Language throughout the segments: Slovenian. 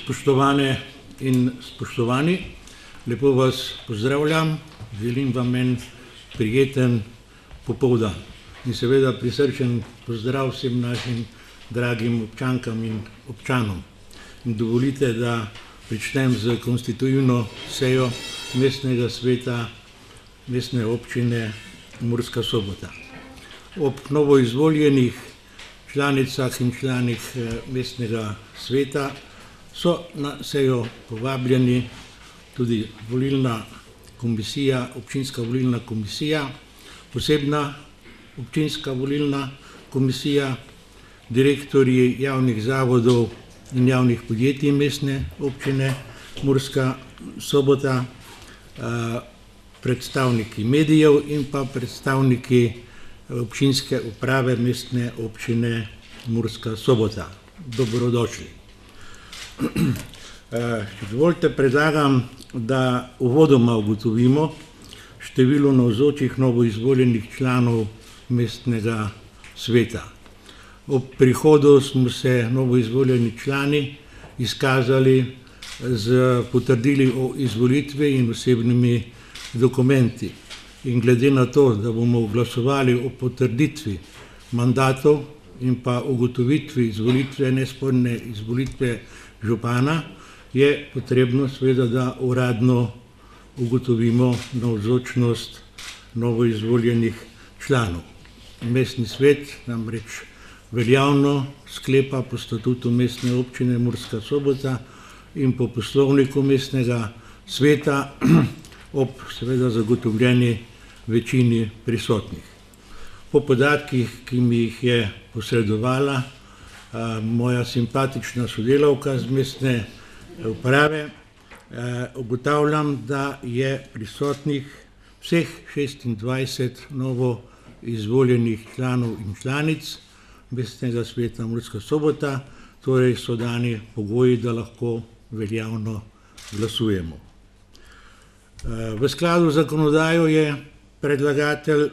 Spoštovane in spoštovani, lepo vas pozdravljam, želim vam en prijeten popoldan in seveda prisrčen pozdrav vsem našim dragim občankam in občanom. In dovolite, da pričnem z konstitutivno sejo mestnega sveta mestne občine Murska Sobota. Ob novoizvoljenih članicah in članih mestnega sveta so na sejo povabljeni tudi volilna komisija, občinska volilna komisija, posebna občinska volilna komisija, direktorji javnih zavodov in javnih podjetij mestne občine Murska Sobota, predstavniki medijev in pa predstavniki občinske uprave mestne občine Murska Sobota. Dobrodošli. Dovolite, predlagam, da uvodoma ugotovimo število navzočih novoizvoljenih članov mestnega sveta. Ob prihodu smo se novoizvoljeni člani izkazali z potrdili o izvolitvi in osebnimi dokumenti. In glede na to, da bomo glasovali o potrditvi mandatov in pa ugotovitvi izvolitve, nesporne izvolitve župana, je potrebno seveda, da uradno ugotovimo navzočnost novoizvoljenih članov. Mestni svet namreč veljavno sklepa po statutu mestne občine Murska Sobota in po poslovniku mestnega sveta ob seveda zagotovljeni večini prisotnih. Po podatkih, ki mi jih je posredovala moja simpatična sodelavka z mestne uprave, ugotavljam, da je prisotnih vseh 26 novo izvoljenih članov in članic mestnega sveta Murska Sobota, torej so dani pogoji, da lahko veljavno glasujemo. V skladu z zakonodajo je predlagatelj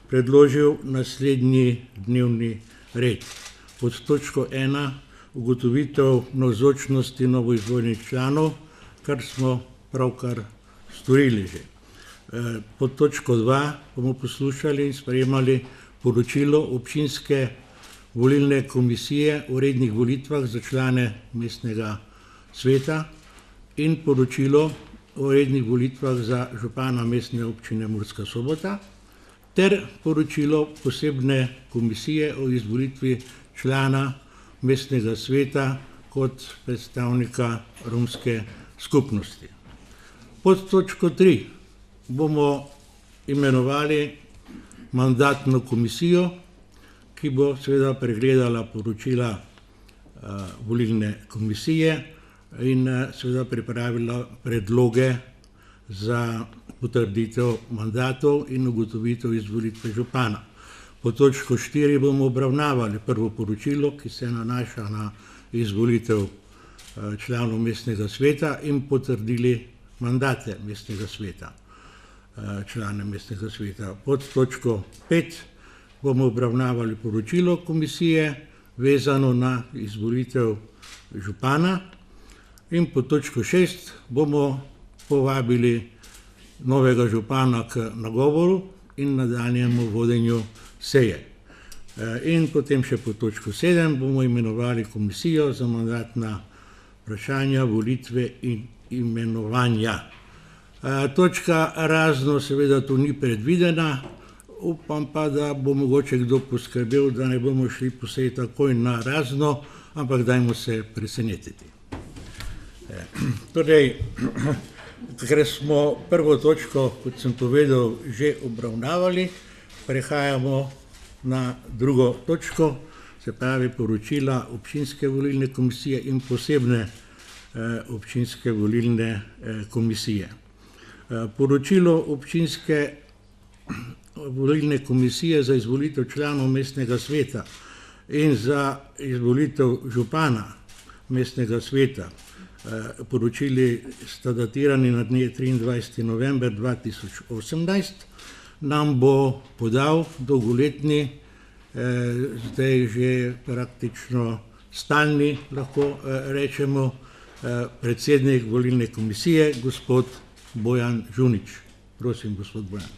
predložil naslednji dnevni red. Pod točko 1 ugotovitev navzočnosti novoizvoljenih članov, kar smo pravkar storili že. Pod točko 2 bomo poslušali in sprejemali poročilo občinske volilne komisije o rednih volitvah za člane mestnega sveta in poročilo o rednih volitvah za župana mestne občine Murska Sobota ter poročilo posebne komisije o izvolitvi člana mestnega sveta kot predstavnika romske skupnosti. Pod točko 3 bomo imenovali mandatno komisijo, ki bo seveda pregledala poročila volilne komisije in seveda pripravila predloge za potrditev mandatov in ugotovitev izvolitve župana. Po točko 4 bomo obravnavali prvo poročilo, ki se nanaša na izvolitev članov mestnega sveta in potrdili mandate mestnega sveta, člane mestnega sveta. Pod točko 5 bomo obravnavali poročilo komisije vezano na izvolitev župana in pod točko 6 bomo povabili novega župana k nagovoru in nadaljnjemu vodenju seje. In potem še pod točko 7 bomo imenovali komisijo za mandatna vprašanja, volitve in imenovanja. Točka razno seveda tu ni predvidena, upam pa, da bo mogoče kdo poskrbel, da ne bomo šli po seji takoj na razno, ampak dajmo se presenetiti. Torej, ker smo prvo točko, kot sem povedal, že obravnavali, prehajamo na drugo točko, se pravi poročila občinske volilne komisije in posebne občinske volilne komisije. Poročilo občinske volilne komisije za izvolitev članov mestnega sveta in za izvolitev župana mestnega sveta Poročili sta datirani na dne 23. november 2018. Nam bo podal dolgoletni, zdaj že praktično stalni, lahko rečemo, predsednik volilne komisije, gospod Bojan Žunič. Prosim, gospod Bojan.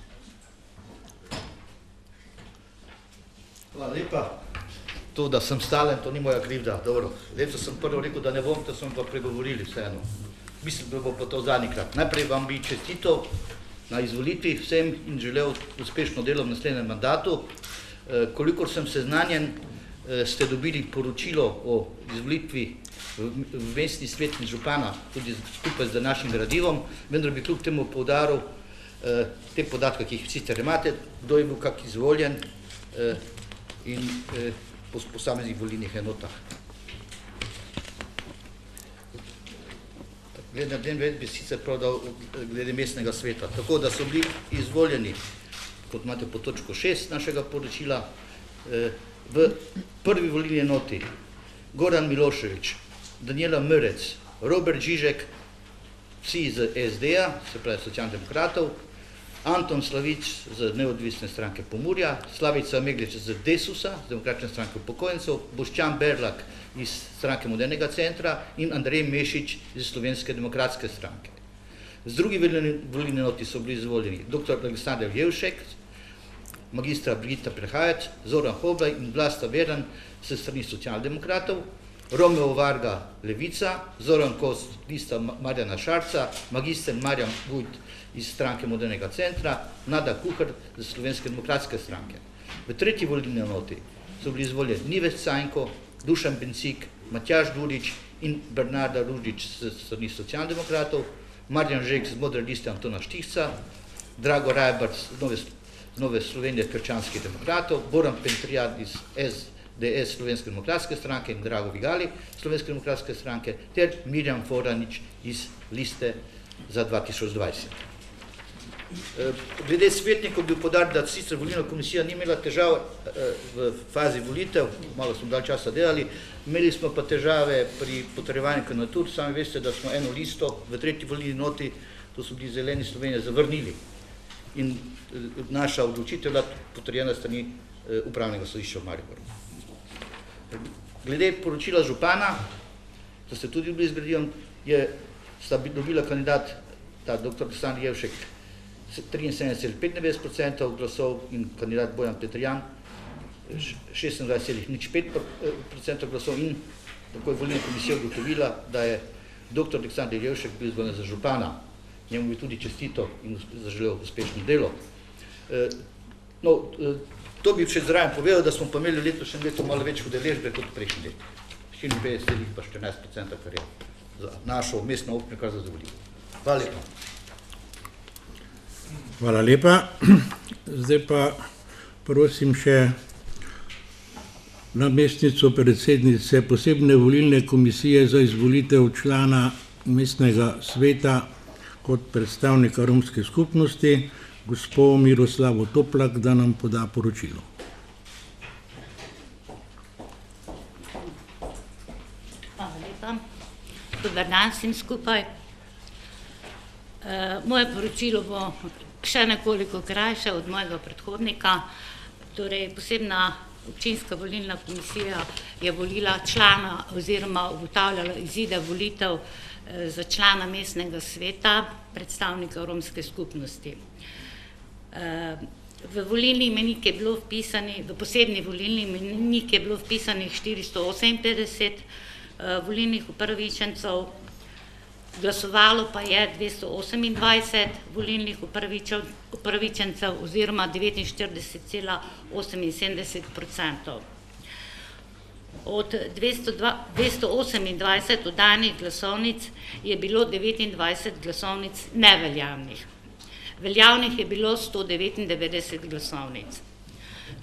Hvala lepa. To, da sem stalen, to ni moja krivda. Dobro. Lepo sem prvo rekel, da ne bom, da smo pa pregovorili vseeno. Mislim, da bo pa to zadnjikrat. Najprej vam bi čestitev na izvolitvi vsem in želel uspešno delo v naslednjem mandatu. Kolikor sem seznanjen, ste dobili poročilo o izvolitvi v mestni svet in župana, tudi skupaj z današnjim gradivom, vendar bi kljub temu poudaril te podatke, ki jih sicer imate, kdo je bil kak izvoljen in po posameznih volilnih enotah. Glede na den ved bi sicer prodal glede mestnega sveta. Tako da so bili izvoljeni, kot imate po točko 6 našega poročila, v prvi volilni enoti Goran Milošević, Danijela Mrec, Robert Žižek, vsi iz SD-ja, se pravi socialdemokratov, Anton Slavič z neodvisne stranke Pomurja, Slavica Meglič z Desusa, z demokratične stranke upokojencev, Boštjan Berlak iz stranke Modernega centra in Andrej Mešič iz Slovenske demokratske stranke. Z drugi volilni enoti so bili izvoljeni dr. Aleksandar Jevšek, magistra Brigita Prehajec, Zoran Hoblaj in Vlasta Veran s strani socialdemokratov, Romeo Varga Levica, Zoran Kost lista Marjana Šarca, magister Marjan Vujt iz stranke Modernega centra, Nada Kuhar iz Slovenske demokratske stranke. V tretji volilni enoti so bili izvoljeni Nivec Cajnko, Dušan Bencik, Matjaž Durič in Bernarda Ružič s strani socialdemokratov, Marjan Žek z Modre liste Antona Štihca, Drago Rajbar z Nove Slovenije krščanskih demokratov, Boran Pentrijan iz SDS Slovenske demokratske stranke in Drago Vigali Slovenske demokratske stranke ter Mirjam Foranič iz liste za 2020. Glede svetnikov bi podaril, da sicer volilna komisija ni imela težav v fazi volitev, malo smo dalj časa delali, imeli smo pa težave pri potrjevanju kandidatur. Sami veste, da smo eno listo v tretji volilni enoti, to so bili Zeleni Slovenije, zavrnili. In naša odločitev je bila potrjena strani upravnega sodišča v Mariboru. Glede poročila župana, da ste tudi bili z gradivom, sta dobila kandidat, ta dr. Aleksandar Jevšek, 73,95% glasov in kandidat Bojan Petrijan 26,05% glasov in tako je volilna komisija ugotovila, da je dr. Aleksandar Jevšek bil izvoljen za župana. Njemu bi tudi čestito in zaželel uspešno delo. To bi še zraven povedal, da smo pa imeli letošnjem letu malo več udeležbe kot prejšnji let. 54 pa 14%, kar je za našo mestno občino kar zadovoljivo. Hvala lepa. Hvala lepa. Zdaj pa prosim še namestnico predsednice posebne volilne komisije za izvolitev člana mestnega sveta kot predstavnika romske skupnosti, gospo Miroslavo Toplak, da nam poda poročilo. Hvala lepa. Dober dan vsem skupaj. Moje poročilo bo še nekoliko krajše od mojega predhodnika. Torej, posebna občinska volilna komisija je volila člana oziroma ugotavljala izide volitev za člana mestnega sveta, predstavnika romske skupnosti. V volilni imenik je bilo vpisani, v posebni volilni imenik je bilo vpisanih 458 volilnih upravičencev, glasovalo pa je 228 volilnih upravičencev oziroma 49,78%. Od 228 oddanih glasovnic je bilo 29 glasovnic neveljavnih. Veljavnih je bilo 199 glasovnic.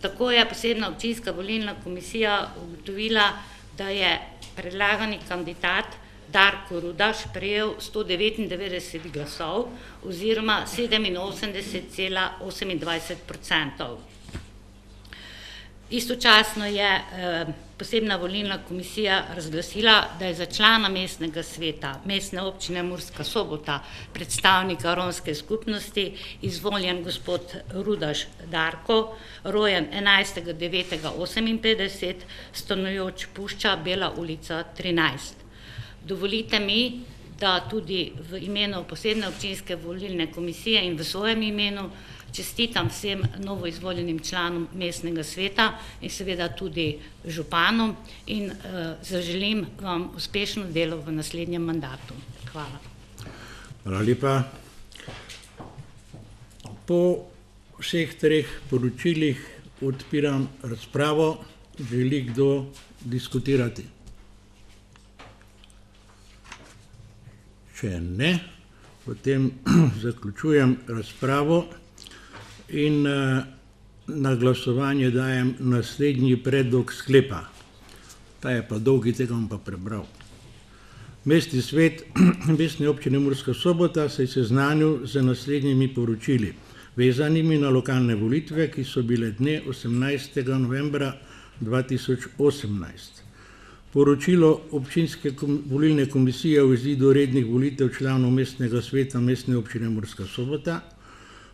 Tako je posebna občinska volilna komisija ugotovila, da je predlagani kandidat Darko Rudaš prejel 199 glasov oziroma 87,28%. Istočasno je posebna volilna komisija razglasila, da je za člana mestnega sveta Mestne občine Murska Sobota, predstavnika romske skupnosti, izvoljen gospod Rudaš Darko, rojen 11.9.58, stanujoč Pušča, Bela ulica 13. Dovolite mi, da tudi v imenu posebne občinske volilne komisije in v svojem imenu čestitam vsem novoizvoljenim članom mestnega sveta in seveda tudi županom in zaželim vam uspešno delo v naslednjem mandatu. Hvala. Hvala lepa. Po vseh treh poročilih odpiram razpravo. Želi kdo diskutirati? Če ne, potem zaključujem razpravo in na glasovanje dajem naslednji predlog sklepa. Ta je pa dolgi, tega bom pa prebral. Mestni svet Mestne občine Murska Sobota se je seznanil z naslednjimi poročili, vezanimi na lokalne volitve, ki so bile dne 18. novembra 2018. Poročilo občinske volilne komisije o izidu rednih volitev članov mestnega sveta Mestne občine Murska Sobota,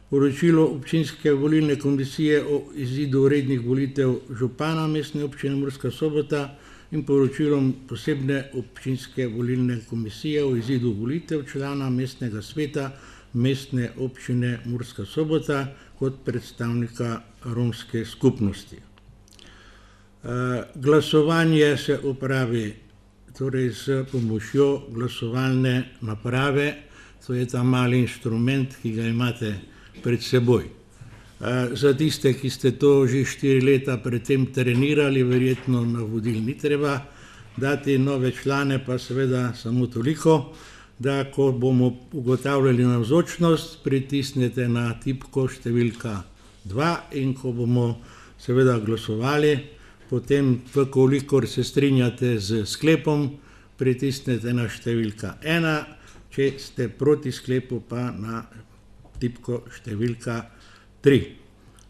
poročilo občinske volilne komisije o izidu rednih volitev župana Mestne občine Murska Sobota in poročilom posebne občinske volilne komisije o izidu volitev člana mestnega sveta Mestne občine Murska Sobota kot predstavnika romske skupnosti. Glasovanje se opravi torej s pomočjo glasovalne naprave, to je ta mali inštrument, ki ga imate pred seboj. Za tiste, ki ste to že 4 leta predtem trenirali, verjetno navodil ni treba dati, nove člane pa seveda samo toliko, da ko bomo ugotavljali navzočnost, pritisnete na tipko številka 2 in ko bomo seveda glasovali, potem, kolikor se strinjate z sklepom, pritisnete na številka 1, če ste proti sklepu pa na tipko številka 3.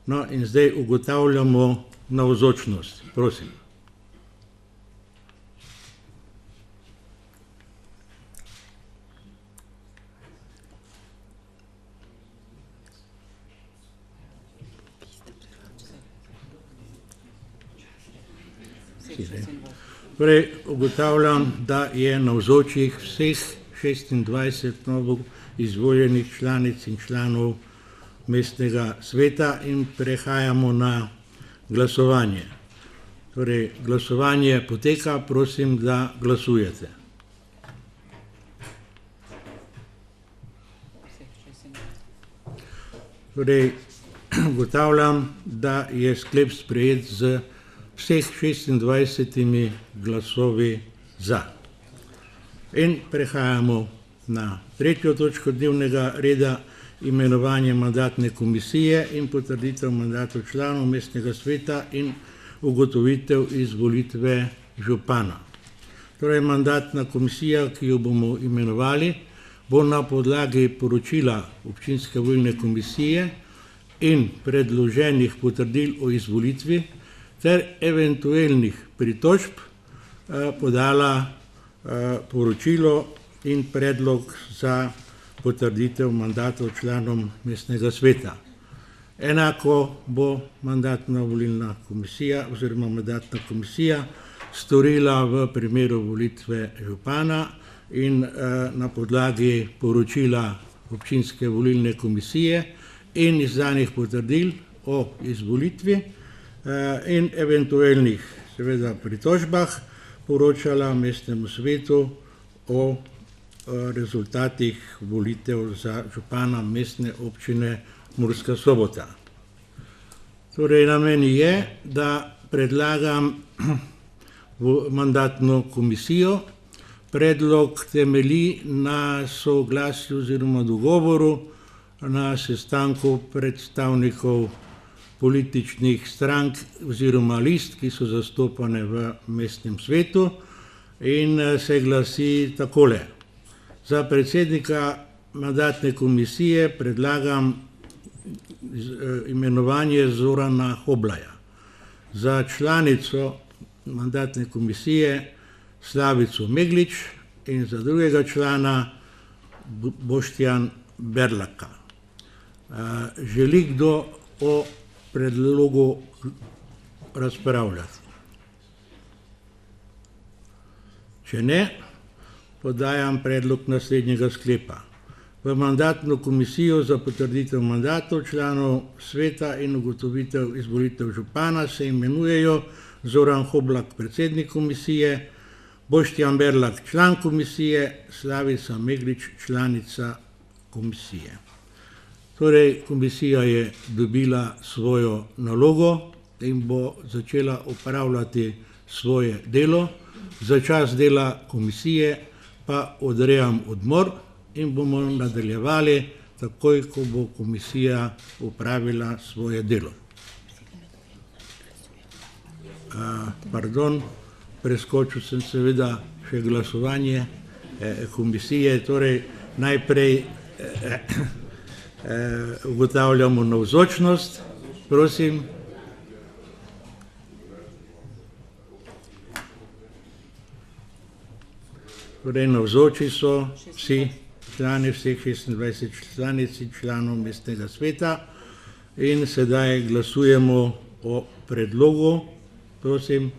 No in zdaj ugotavljamo navzočnost. Prosim. Torej, ugotavljam, da je navzočih vseh 26 novo izvoljenih članic in članov mestnega sveta in prehajamo na glasovanje. Torej, glasovanje poteka, prosim, da glasujete. Torej, ugotavljam, da je sklep sprejet z vseh 26 glasovi za. In prehajamo na tretjo točko dnevnega reda, imenovanje mandatne komisije in potrditev mandatov članov mestnega sveta in ugotovitev izvolitve župana. Torej, mandatna komisija, ki jo bomo imenovali, bo na podlagi poročila občinske volilne komisije in predloženih potrdil o izvolitvi ter eventualnih pritožb podala poročilo in predlog za potrditev mandatov članom mestnega sveta. Enako bo mandatna volilna komisija oziroma mandatna komisija storila v primeru volitve župana in na podlagi poročila občinske volilne komisije in izdanih potrdil o izvolitvi in eventualnih seveda pritožbah poročala mestnemu svetu o rezultatih volitev za župana Mestne občine Murska Sobota. Torej, na meni je, da predlagam mandatno komisijo. Predlog temelji na soglasju oziroma dogovoru na sestanku predstavnikov političnih strank oziroma list, ki so zastopane v mestnem svetu in se glasi takole. Za predsednika mandatne komisije predlagam imenovanje Zorana Hoblaja. Za članico mandatne komisije Slavico Meglič in za drugega člana Boštjan Berlaka. Želi kdo o predlogu razpravljati? Če ne, podajam predlog naslednjega sklepa. V mandatno komisijo za potrditev mandatov članov sveta in ugotovitev izvolitev župana se imenujejo Zoran Hoblak, predsednik komisije, Boštjan Berlak, član komisije, Slavica Meglič, članica komisije. Torej, komisija je dobila svojo nalogo in bo začela opravljati svoje delo. Za čas dela komisije pa odrejam odmor in bomo nadaljevali takoj, ko bo komisija opravila svoje delo. Preskočil sem seveda še glasovanje komisije, torej najprej ugotavljamo navzočnost, prosim. Torej navzoči so vsi člani, vseh 26 članic in članov mestnega sveta in sedaj glasujemo o predlogu, prosim.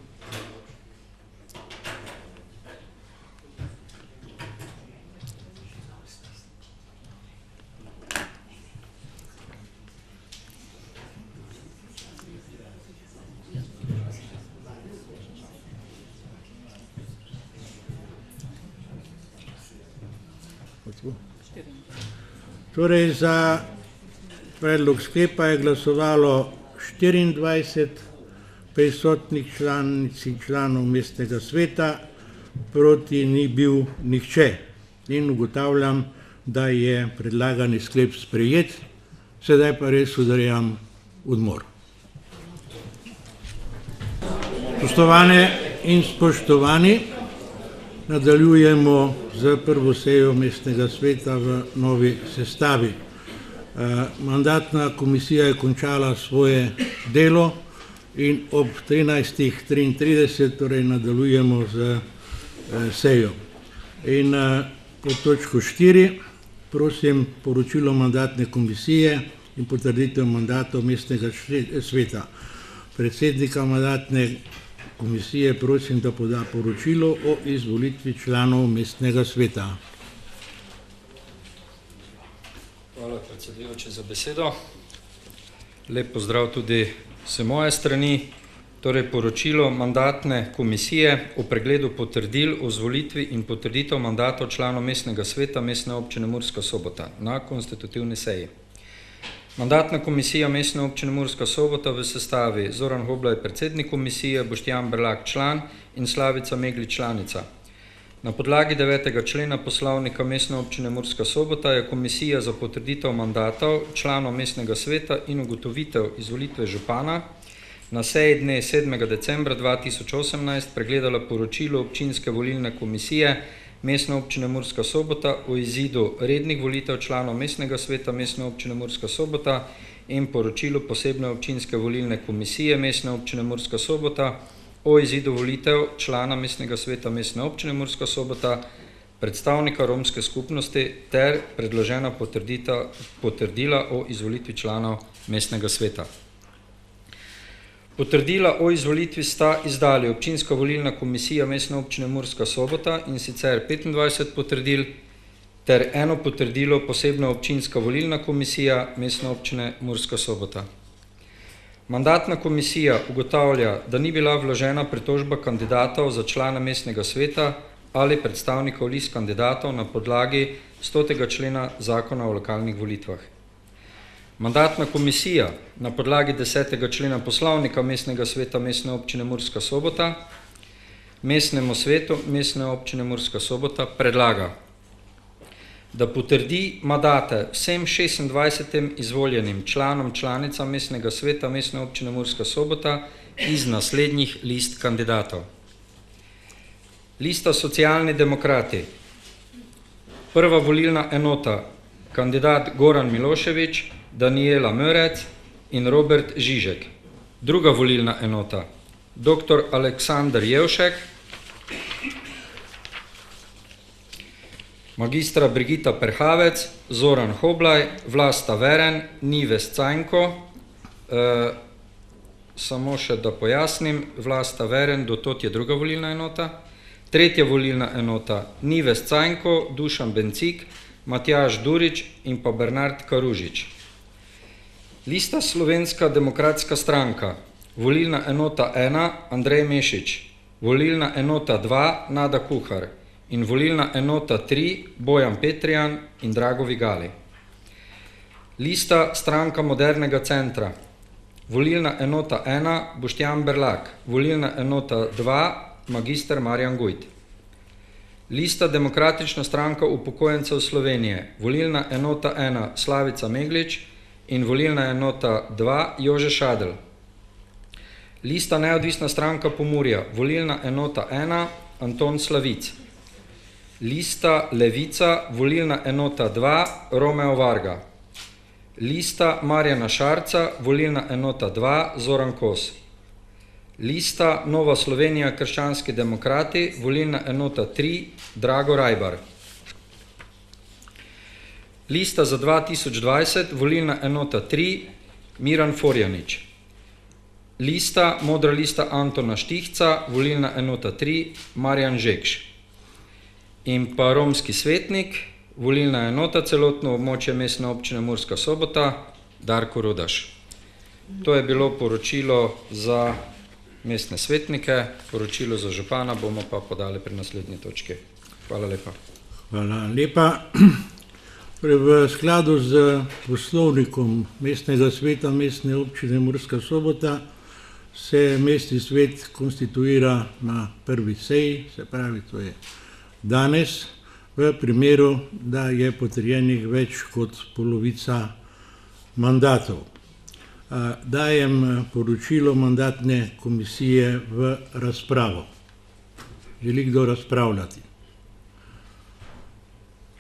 Torej, za predlog sklepa je glasovalo 24 prisotnih članic in članov mestnega sveta, proti ni bil nihče. In ugotavljam, da je predlagani sklep sprejet, sedaj pa res odrejam odmor. Spoštovane in spoštovani, nadaljujemo z prvo sejo mestnega sveta v novi sestavi. Mandatna komisija je končala svoje delo in ob 13:33 torej nadaljujemo z sejo. In pod točko 4 prosim poročilo mandatne komisije in potrditev mandatov mestnega sveta. Predsednika mandatne komisije prosim, da poda poročilo o izvolitvi članov mestnega sveta. Hvala, predsedujoči, za besedo. Lep pozdrav tudi s moje strani. Torej, poročilo mandatne komisije o pregledu potrdil o izvolitvi in potrditev mandatov članov mestnega sveta Mestne občine Murska Sobota na konstitutivni seji. Mandatna komisija Mestne občine Murska Sobota v sestavi Zoran Hoblaj, predsednik komisije, Boštjan Berlak, član in Slavica Meglič, članica. Na podlagi 9. člena poslovnika Mestne občine Murska Sobota je komisija za potrditev mandatov članov mestnega sveta in ugotovitev izvolitve župana na seji dne 7. decembra 2018 pregledala poročilo občinske volilne komisije Mestne občine Murska Sobota o izidu rednih volitev članov mestnega sveta Mestne občine Murska Sobota in poročilo posebne občinske volilne komisije Mestne občine Murska Sobota o izidu volitev člana mestnega sveta Mestne občine Murska Sobota, predstavnika romske skupnosti ter predložena potrdila o izvolitvi članov mestnega sveta. Potrdila o izvolitvi sta izdali občinska volilna komisija Mestne občine Murska Sobota in sicer 25 potrdil ter eno potrdilo posebna občinska volilna komisija Mestne občine Murska Sobota. Mandatna komisija ugotavlja, da ni bila vložena pritožba kandidatov za člana mestnega sveta ali predstavnikov list kandidatov na podlagi 100. člena Zakona o lokalnih volitvah. Mandatna komisija na podlagi 10. člena poslovnika mestnega sveta Mestne občine Murska Sobota mestnemu svetu Mestne občine Murska Sobota predlaga, da potrdi mandate vsem 26 izvoljenim članom članicam mestnega sveta Mestne občine Murska Sobota iz naslednjih list kandidatov. Lista Socialni demokrati. Prva volilna enota, kandidat Goran Milošević, Danijela Mörec in Robert Žižek. Druga volilna enota, dr. Aleksander Jevšek, magistra Brigita Perhavec, Zoran Hoblaj, Vlasta Veren, Nives Cajnko, samo še da pojasnim, Vlasta Veren, do tod je druga volilna enota, tretja volilna enota, Nives Cajnko, Dušan Bencik, Matjaž Durič in pa Bernard Karužič. Lista Slovenska demokratska stranka, volilna enota 1, Andrej Mešič, volilna enota 2, Nada Kuhar in volilna enota 3, Bojan Petrijan in Drago Vigali. Lista Stranka modernega centra, volilna enota 1, Boštjan Berlak, volilna enota 2, magister Marjan Gujt. Lista Demokratična stranka upokojencev Slovenije, volilna enota 1, Slavica Meglič in volilna enota 2, Jože Šadl. Lista Neodvisna stranka Pomurja, volilna enota 1, Anton Slavic. Lista Levica, volilna enota 2, Romeo Varga. Lista Marjana Šarca, volilna enota 2, Zoran Kos. Lista Nova Slovenija krščanski demokrati, volilna enota 3, Drago Rajbar. Lista za 2020, volilna enota 3, Miran Forjanič. Lista Modra lista Antona Štihca, volilna enota 3, Marjan Žekš. In pa romski svetnik, volilna enota celotno območje mestne občine Murska Sobota, Darko Rudaš. To je bilo poročilo za mestne svetnike, poročilo za župana bomo pa podali pri naslednji točki. Hvala lepa. Hvala lepa. Torej, v skladu z poslovnikom mestnega sveta mestne občine Murska Sobota se mestni svet konstituira na prvi seji, se pravi, to je danes, v primeru, da je potrjenih več kot polovica mandatov. Dajem poročilo mandatne komisije v razpravo. Želi kdo razpravljati?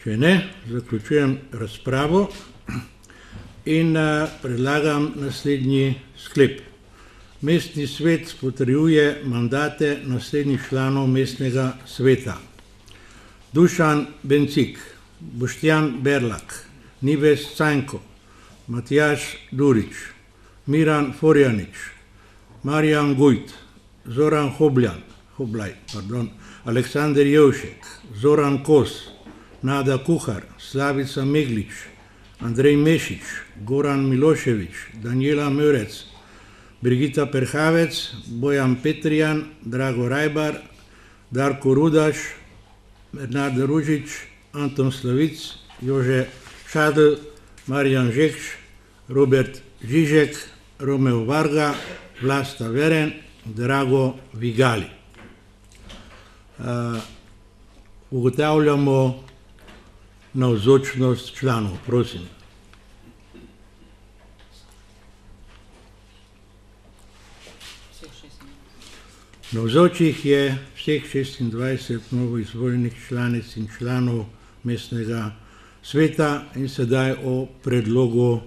Če ne, zaključujem razpravo in predlagam naslednji sklep. Mestni svet potrjuje mandate naslednjih članov mestnega sveta. Dušan Bencik, Boštjan Berlak, Nives Cajnko, Matjaž Durič, Miran Forjanič, Marjan Gujt, Zoran Hoblaj, Aleksander Jevšek, Zoran Kos, Nada Kuhar, Slavica Meglič, Andrej Mešič, Goran Miloševič, Danijela Mörec, Brigita Perhavec, Bojan Petrijan, Drago Rajbar, Darko Rudaš, Bernard Ružič, Anton Slavic, Jože Šadl, Marjan Žekš, Robert Žižek, Romeo Varga, Vlasta Veren, Drago Vigali. Ugotavljamo navzočnost članov, prosim. Navzočih je vseh 26 novoizvoljenih članic in članov mestnega sveta in sedaj o predlogu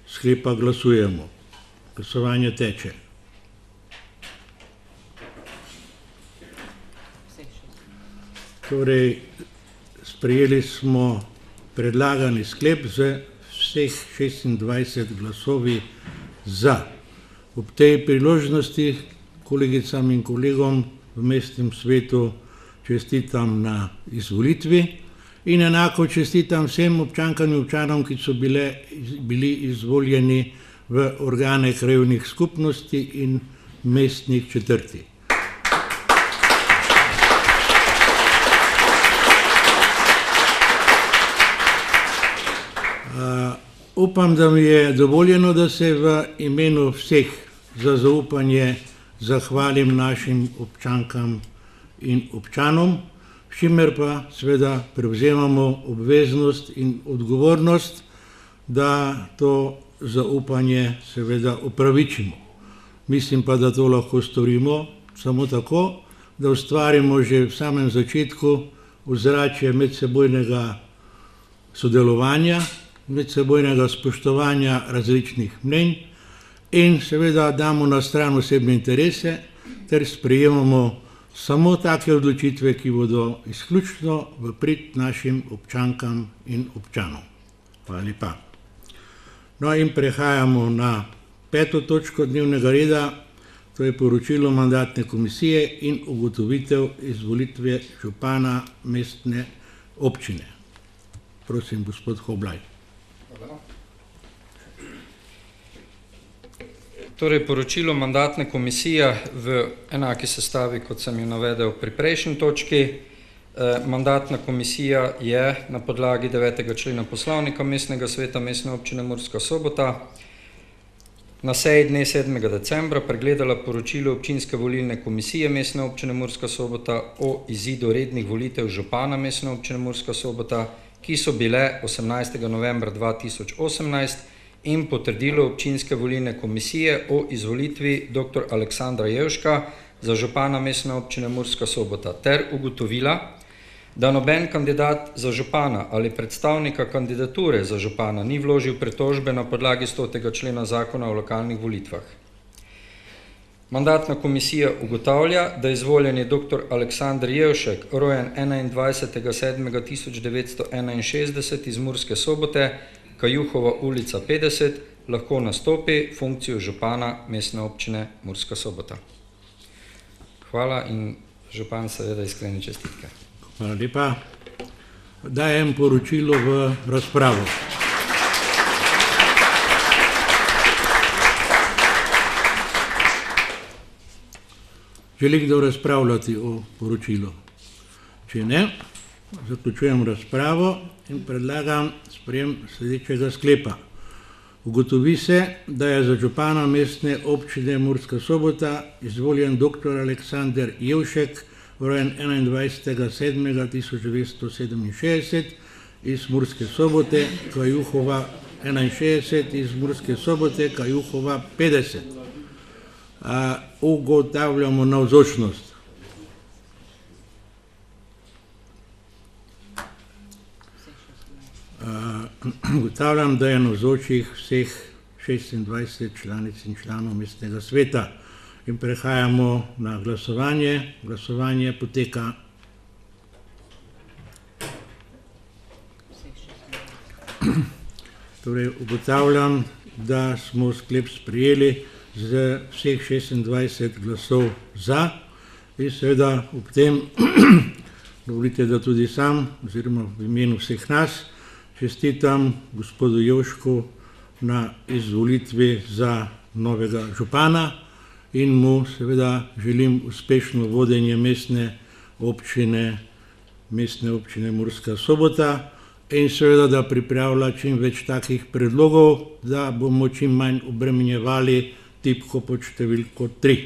sklepa glasujemo. Glasovanje teče. Torej, sprejeli smo predlagani sklep z vseh 26 glasovi za. Ob tej priložnosti kolegicam in kolegom v mestnem svetu čestitam na izvolitvi in enako čestitam vsem občankam in občanom, ki so bili izvoljeni v organe krajevnih skupnosti in mestnih četrti. Upam, da mi je dovoljeno, da se v imenu vseh za zaupanje zahvalim našim občankam in občanom, s čimer pa seveda prevzemamo obveznost in odgovornost, da to zaupanje seveda upravičimo. Mislim pa, da to lahko storimo samo tako, da ustvarimo že v samem začetku ozračje medsebojnega sodelovanja, medsebojnega spoštovanja različnih mnenj in seveda damo na stran osebne interese, ter sprejemamo samo take odločitve, ki bodo izključno v prid našim občankam in občanom. Hvala lepa. No in prehajamo na 5. točko dnevnega reda, to je poročilo mandatne komisije in ugotovitev izvolitve župana mestne občine. Prosim, gospod Hoblaj. Torej, poročilo mandatne komisije v enaki sestavi, kot sem jo navedel pri prejšnji točki. Mandatna komisija je na podlagi 9. člena poslovnika mestnega sveta mestne občine Murska Sobota na seji dne 7. decembra pregledala poročilo občinske volilne komisije mestne občine Murska Sobota o izidu rednih volitev župana mestne občine Murska Sobota, ki so bile 18. novembra 2018 in potrdilo občinske volilne komisije o izvolitvi dr. Aleksandra Jevška za župana mestne občine Murska Sobota ter ugotovila, da noben kandidat za župana ali predstavnika kandidature za župana ni vložil pritožbe na podlagi 100. člena zakona o lokalnih volitvah. Mandatna komisija ugotavlja, da izvoljeni dr. Aleksandr Jevšek, rojen 21.7.1961 iz Murske Sobote, Kajuhova ulica 50, lahko nastopi funkcijo župana mestne občine Murska Sobota. Hvala in župan seveda iskrene čestitke. Hvala lepa. Dajem poročilo v razpravo. Želi kdo razpravljati o poročilu? Če ne, zaključujem razpravo in predlagam sprejem sledečega sklepa. Ugotovi se, da je za župana mestne občine Murska Sobota izvoljen dr. Aleksander Jevšek, rojen 21.7.1967 iz Murske Sobote, Kajuhova 61 iz Murske Sobote, Kajuhova 50. Ugotavljamo navzočnost. Ugotavljam, da je navzočih vseh 26 članic in članov mestnega sveta. In prehajamo na glasovanje. Glasovanje poteka. Torej, ugotavljam, da smo sklep sprejeli z vseh 26 glasov za in seveda ob tem dovolite, da tudi sam oziroma v imenu vseh nas čestitam gospodu Jevšku na izvolitvi za novega župana in mu seveda želim uspešno vodenje mestne občine Murska Sobota in seveda, da pripravlja čim več takih predlogov, da bomo čim manj obremenjevali tipko pod številko 3.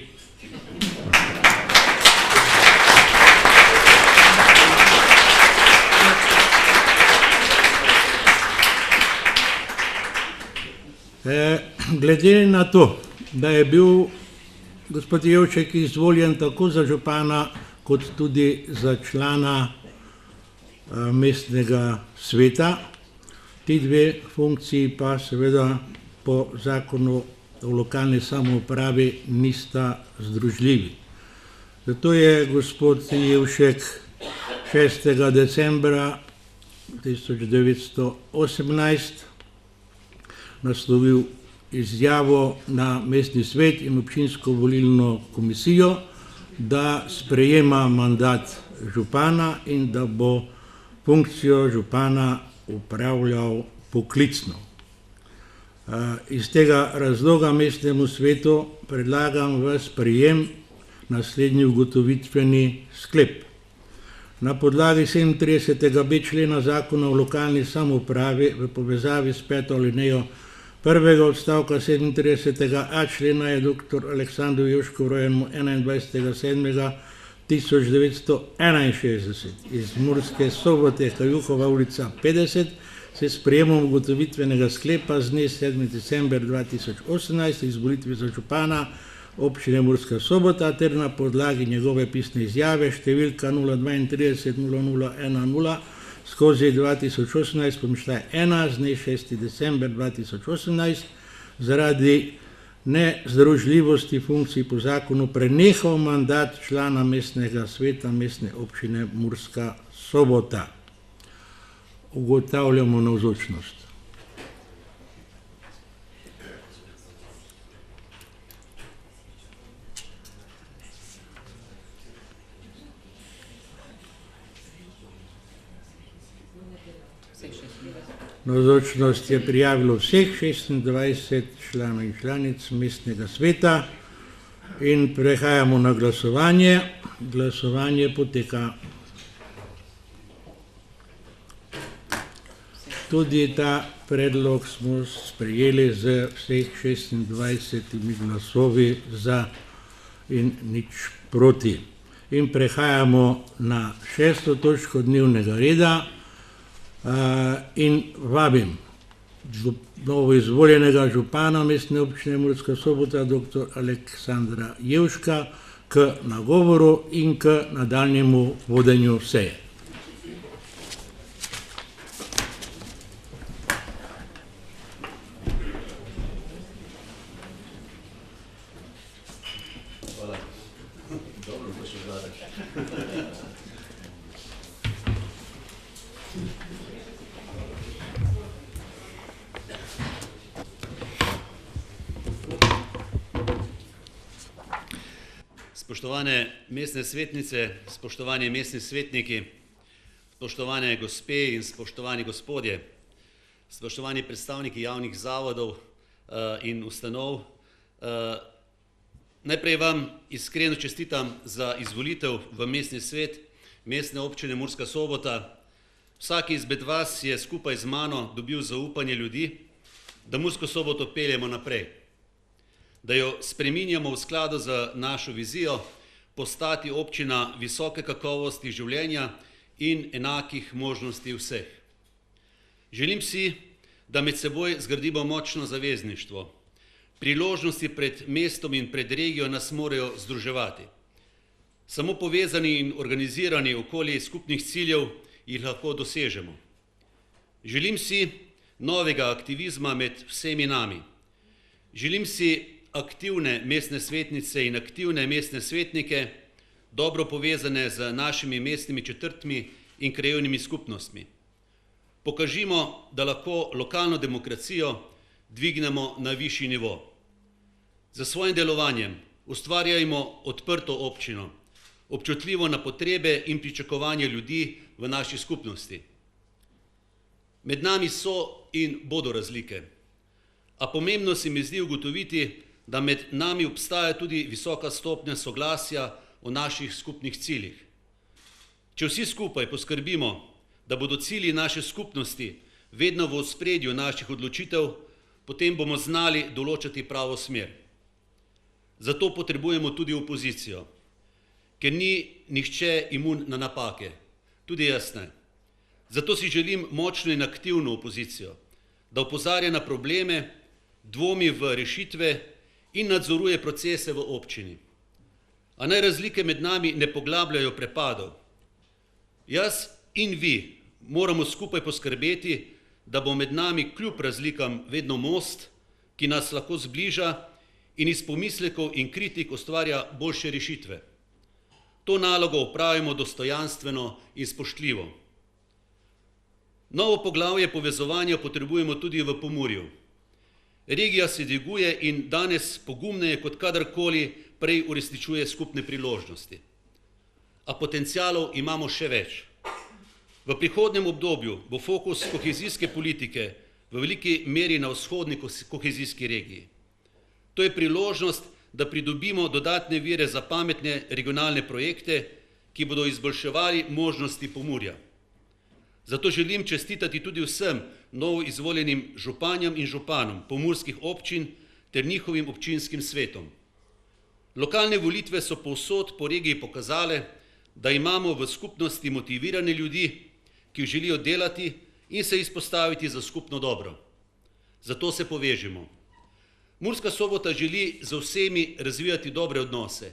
Glede na to, da je bil gospod Jevšek izvoljen tako za župana kot tudi za člana mestnega sveta, ti dve funkciji pa seveda po zakonu o lokalni samoupravi nista združljivi. Zato je gospod Jevšek 6. decembra 1918 naslovil izjavo na mestni svet in občinsko volilno komisijo, da sprejema mandat župana in da bo funkcijo župana upravljal poklicno. Iz tega razloga mestnemu svetu predlagam v sprejem naslednji ugotovitveni sklep. Na podlagi 37b člena zakona o lokalni samoupravi v povezavi s 5. alinejo prvega odstavka 37a člena je dr. Aleksandru Jevšku rojen 21.7.1961 iz Murske Sobote, Kajuhova ulica 50, se sprejemom ugotovitvenega sklepa z dne 7. december 2018 izvolitvi za župana občine Murska Sobota ter na podlagi njegove pisne izjave številka 032-0010/2018 /1 z dne 6. december 2018 zaradi nezdružljivosti funkcij po zakonu prenehal mandat člana mestnega sveta Mestne občine Murska Sobota. Ugotavljamo navzočnost. Navzočnost je prijavilo vseh 26 članov in članic mestnega sveta in prehajamo na glasovanje. Glasovanje poteka. Tudi ta predlog smo sprejeli z vseh 26 glasovi za in nič proti. In prehajamo na 6. točko dnevnega reda. In vabim novo izvoljenega župana Mestne občine Murska Sobota, dr. Aleksandra Jevška, k nagovoru in k nadaljnjemu vodenju seje. Spoštovane mestne svetnice, spoštovani mestni svetniki, spoštovane gospe in spoštovani gospodje, spoštovani predstavniki javnih zavodov in ustanov, najprej vam iskreno čestitam za izvolitev v mestni svet Mestne občine Murska Sobota. Vsak izmed vas je skupaj z mano dobil zaupanje ljudi, da Mursko Soboto peljemo naprej, da jo spreminjamo v skladu z našo vizijo postati občina visoke kakovosti življenja in enakih možnosti vseh. Želim si, da med seboj zgradimo močno zavezništvo. Priložnosti pred mestom in pred regijo nas morajo združevati. Samo povezani in organizirani okoli skupnih ciljev jih lahko dosežemo. Želim si novega aktivizma med vsemi nami. Želim si aktivne mestne svetnice in aktivne mestne svetnike, dobro povezane z našimi mestnimi četrtmi in krajevnimi skupnostmi. Pokažimo, da lahko lokalno demokracijo dvignemo na višji nivo. Za svojim delovanjem ustvarjajmo odprto občino, občutljivo na potrebe in pričakovanje ljudi v naši skupnosti. Med nami so in bodo razlike, a pomembno se mi zdi ugotoviti, da med nami obstaja tudi visoka stopnja soglasja o naših skupnih ciljih. Če vsi skupaj poskrbimo, da bodo cilji naše skupnosti vedno v ospredju naših odločitev, potem bomo znali določati pravo smer. Zato potrebujemo tudi opozicijo, ker ni nihče imun na napake, tudi jaz ne. Zato si želim močno in aktivno opozicijo, da opozarja na probleme, dvomi v rešitve in nadzoruje procese v občini. A naj razlike med nami ne poglabljajo prepadov. Jaz in vi moramo skupaj poskrbeti, da bo med nami kljub razlikam vedno most, ki nas lahko zbliža in iz pomislekov in kritik ustvarja boljše rešitve. To nalogo opravimo dostojanstveno in spoštljivo. Novo poglavje povezovanja potrebujemo tudi v Pomurju. Regija se dviguje in danes pogumneje kot kadarkoli prej uresničuje skupne priložnosti. A potencialov imamo še več. V prihodnjem obdobju bo fokus kohezijske politike v veliki meri na vzhodni kohezijski regiji. To je priložnost, da pridobimo dodatne vire za pametne regionalne projekte, ki bodo izboljševali možnosti Pomurja. Zato želim čestitati tudi vsem novo izvoljenim županjam in županom pomurskih občin ter njihovim občinskim svetom. Lokalne volitve so povsod po regiji pokazale, da imamo v skupnosti motivirane ljudi, ki želijo delati in se izpostaviti za skupno dobro. Zato se povežimo. Murska Sobota želi z vsemi razvijati dobre odnose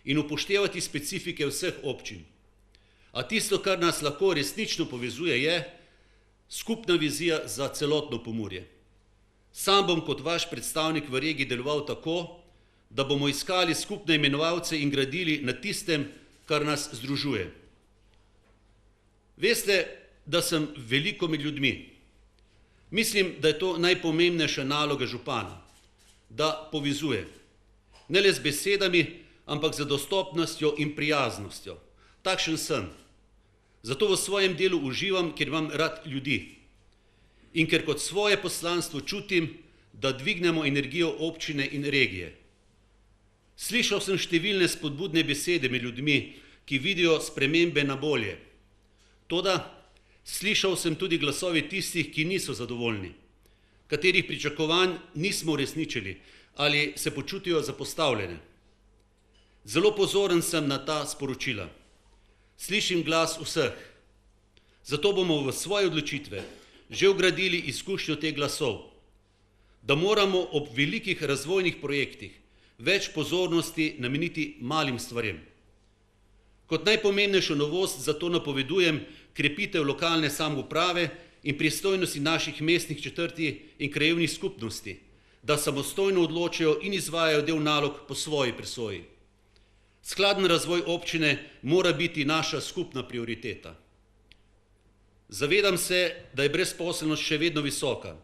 in upoštevati specifike vseh občin. A tisto, kar nas lahko resnično povezuje, je skupna vizija za celotno Pomurje. Sam bom kot vaš predstavnik v regiji deloval tako, da bomo iskali skupne imenovalce in gradili na tistem, kar nas združuje. Veste, da sem veliko med ljudmi. Mislim, da je to najpomembnejša naloga župana, da povezuje. Ne le z besedami, ampak z dostopnostjo in prijaznostjo. Takšen sem. Zato v svojem delu uživam, ker imam rad ljudi. In ker kot svoje poslanstvo čutim, da dvignemo energijo občine in regije. Slišal sem številne spodbudne besede med ljudmi, ki vidijo spremembe na bolje. Toda slišal sem tudi glasovi tistih, ki niso zadovoljni, katerih pričakovanj nismo uresničili ali se počutijo zapostavljene. Zelo pozoren sem na ta sporočila. Slišim glas vseh. Zato bomo v svoje odločitve že vgradili izkušnjo teh glasov, da moramo ob velikih razvojnih projektih več pozornosti nameniti malim stvarem. Kot najpomembnejšo novost zato napovedujem krepitev lokalne samouprave in pristojnosti naših mestnih četrti in krajevnih skupnosti, da samostojno odločajo in izvajajo del nalog po svoji presoji. Skladen razvoj občine mora biti naša skupna prioriteta. Zavedam se, da je brezposelnost še vedno visoka,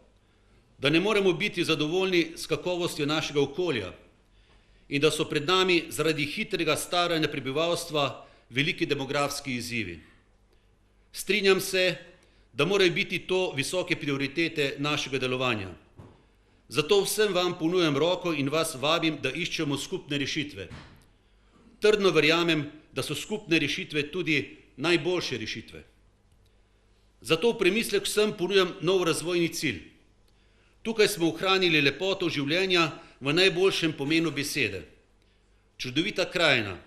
da ne moremo biti zadovoljni s kakovostjo našega okolja in da so pred nami zaradi hitrega staranja prebivalstva veliki demografski izzivi. Strinjam se, da morajo biti to visoke prioritete našega delovanja. Zato vsem vam ponujam roko in vas vabim, da iščemo skupne rešitve. Trdno verjamem, da so skupne rešitve tudi najboljše rešitve. Zato v premislek vsem ponujam nov razvojni cilj. Tukaj smo ohranili lepoto življenja v najboljšem pomenu besede. Čudovita krajina,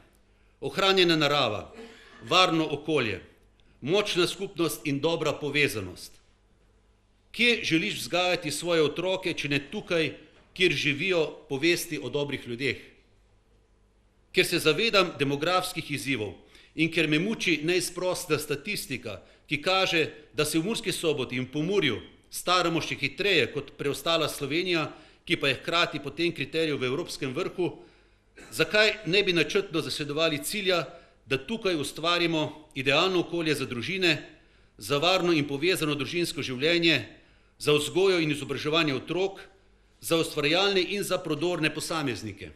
ohranjena narava, varno okolje, močna skupnost in dobra povezanost. Kje želiš vzgajati svoje otroke, če ne tukaj, kjer živijo povesti o dobrih ljudeh? Ker se zavedam demografskih izzivov in ker me muči neizprostna statistika, ki kaže, da se v Murski Soboti in Pomurju staramo še hitreje kot preostala Slovenija, ki pa je hkrati po tem kriteriju v evropskem vrhu, zakaj ne bi načrtno zasledovali cilja, da tukaj ustvarimo idealno okolje za družine, za varno in povezano družinsko življenje, za vzgojo in izobraževanje otrok, za ustvarjalne in za prodorne posameznike.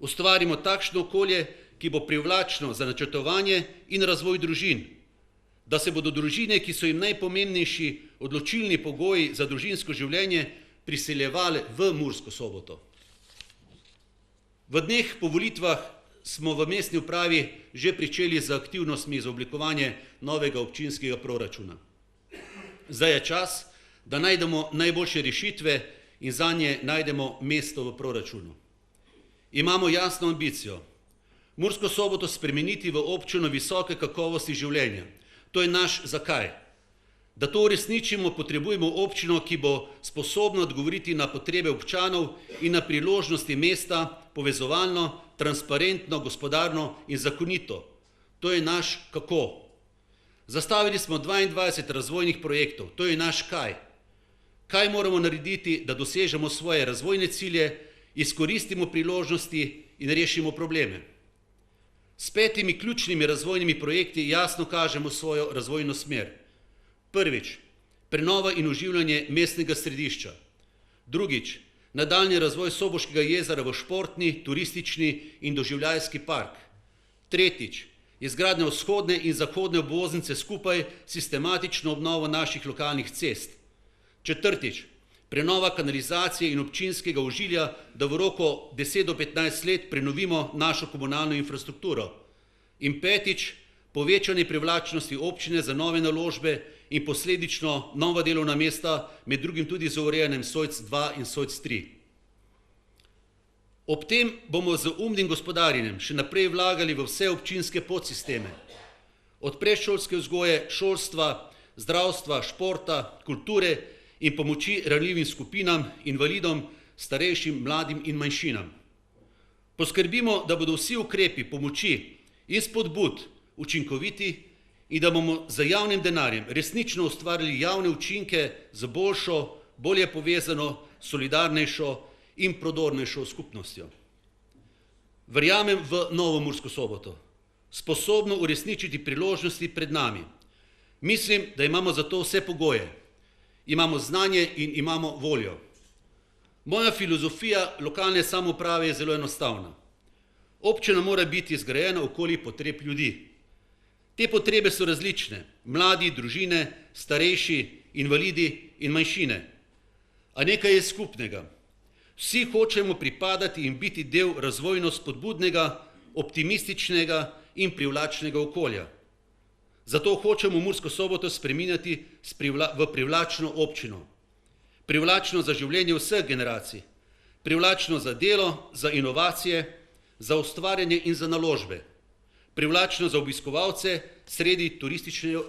Ustvarimo takšno okolje, ki bo privlačno za načrtovanje in razvoj družin, da se bodo družine, ki so jim najpomembnejši odločilni pogoji za družinsko življenje, priseljevale v Mursko Soboto. V dneh po volitvah smo v mestni upravi že pričeli z aktivnostmi za oblikovanje novega občinskega proračuna. Zdaj je čas, da najdemo najboljše rešitve in zanje najdemo mesto v proračunu. Imamo jasno ambicijo, Mursko Soboto spremeniti v občino visoke kakovosti življenja. To je naš zakaj. Da to uresničimo, potrebujemo občino, ki bo sposobna odgovoriti na potrebe občanov in na priložnosti mesta povezovalno, transparentno, gospodarno in zakonito. To je naš kako. Zastavili smo 22 razvojnih projektov. To je naš kaj. Kaj moramo narediti, da dosežemo svoje razvojne cilje, izkoristimo priložnosti in rešimo probleme. S 5 ključnimi razvojnimi projekti jasno kažemo svojo razvojno smer. Prvič, prenova in oživljanje mestnega središča. Drugič, nadaljnji razvoj Soboškega jezera v športni, turistični in doživljajski park. Tretjič, izgradnja vzhodne in zahodne obvoznice skupaj, sistematično obnovo naših lokalnih cest. Četrtič, prenova kanalizacije in občinskega ožilja, da v roku 10 do 15 let prenovimo našo komunalno infrastrukturo. In petič, povečanje privlačnosti občine za nove naložbe in posledično nova delovna mesta, med drugim tudi za urejanjem SOJC 2 in SOJC 3. Ob tem bomo z umnim gospodarjenjem še naprej vlagali v vse občinske podsisteme, od predšolske vzgoje, šolstva, zdravstva, športa, kulture in pomoči ranljivim skupinam, invalidom, starejšim, mladim in manjšinam. Poskrbimo, da bodo vsi ukrepi pomoči in spodbud učinkoviti in da bomo z javnim denarjem resnično ustvarili javne učinke za boljšo, bolje povezano, solidarnejšo in prodornejšo skupnostjo. Verjamem v Novo Mursko Soboto, sposobno uresničiti priložnosti pred nami. Mislim, da imamo za to vse pogoje. Imamo znanje in imamo voljo. Moja filozofija lokalne samouprave je zelo enostavna. Občina mora biti zgrajena okoli potreb ljudi. Te potrebe so različne, mladi, družine, starejši, invalidi in manjšine. A nekaj je skupnega. Vsi hočemo pripadati in biti del razvojno spodbudnega, optimističnega in privlačnega okolja. Zato hočemo Mursko Soboto spreminjati v privlačno občino. Privlačno za življenje vseh generacij, privlačno za delo, za inovacije, za ustvarjanje in za naložbe, privlačno za obiskovalce sredi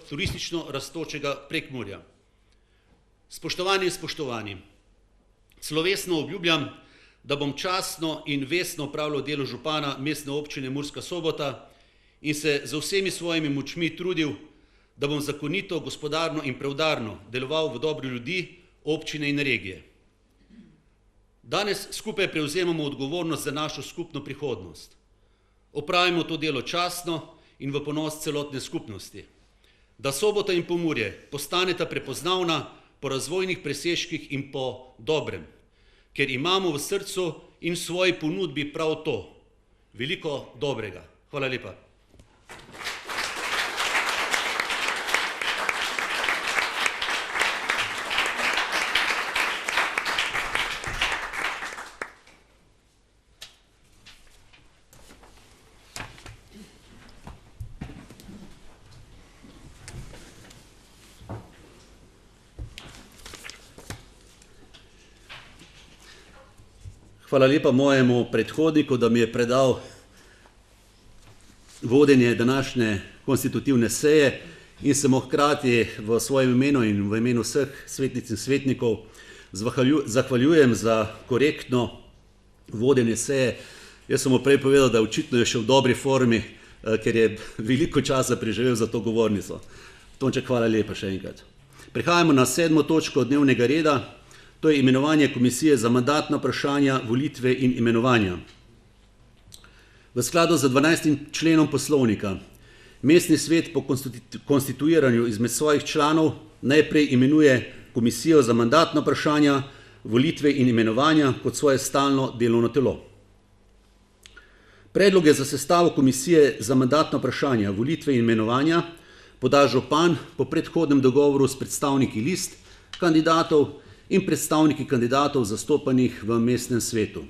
turistično rastočega Prekmurja. Spoštovani in spoštovani, slovesno obljubljam, da bom častno in vestno opravljal delo župana Mestne občine Murska Sobota in se z vsemi svojimi močmi trudil, da bom zakonito, gospodarno in preudarno deloval v dobro ljudi, občine in regije. Danes skupaj prevzemamo odgovornost za našo skupno prihodnost. Opravimo to delo častno in v ponos celotne skupnosti. Da Sobota in Pomurje postaneta prepoznavna po razvojnih presežkih in po dobrem, ker imamo v srcu in v svoji ponudbi prav to, veliko dobrega. Hvala lepa. Hvala lepa mojemu predhodniku, da mi je predal vodenje današnje konstitutivne seje in se mu hkrati v svojem imenu in v imenu vseh svetnic in svetnikov zahvaljujem za korektno vodenje seje. Jaz sem mu prej povedal, da očitno je še v dobri formi, ker je veliko časa preživel za to govornico. Tonček, hvala lepa še enkrat. Prehajamo na 7. točko dnevnega reda. To je imenovanje Komisije za mandatna vprašanja, volitve in imenovanja. V skladu z 12. členom poslovnika Mestni svet po konstituiranju izmed svojih članov najprej imenuje Komisijo za mandatna vprašanja, volitve in imenovanja kot svoje stalno delovno telo. Predloge za sestavo Komisije za mandatna vprašanja, volitve in imenovanja poda župan po predhodnem dogovoru s predstavniki list kandidatov in predstavniki kandidatov zastopanih v mestnem svetu.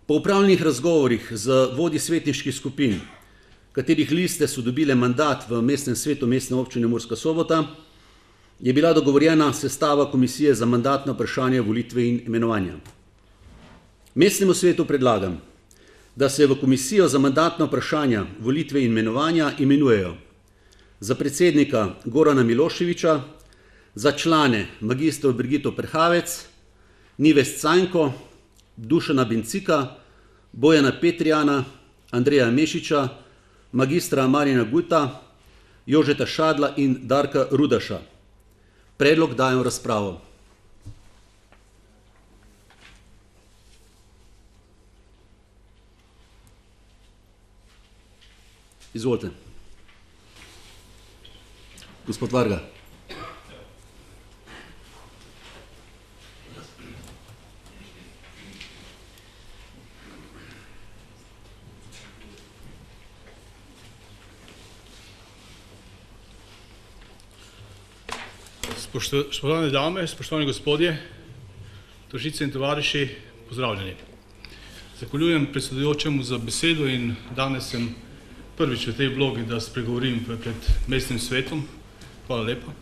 Po opravljenih razgovorih z vodji svetniških skupin, katerih liste so dobile mandat v mestnem svetu Mestne občine Murska Sobota, je bila dogovorjena sestava Komisije za mandatna vprašanja, volitve in imenovanja. Mestnemu svetu predlagam, da se v Komisijo za mandatna vprašanja, volitve in imenovanja imenujejo za predsednika Gorana Miloševiča, za člane magistro Brigito Perhavec, Nives Cajnko, Dušana Bencika, Bojana Petrijana, Andreja Mešiča, magistra Marjana Gujta, Jožeta Šadla in Darka Rudaša. Predlog dajem v razpravo. Izvolite. Gospod Varga. Spoštovane dame, spoštovani gospodje, tožice in tovariši, pozdravljeni. Zahvaljujem predsedujočemu za besedo in danes sem prvič v tej vlogi, da spregovorim pred mestnim svetom. Hvala lepa.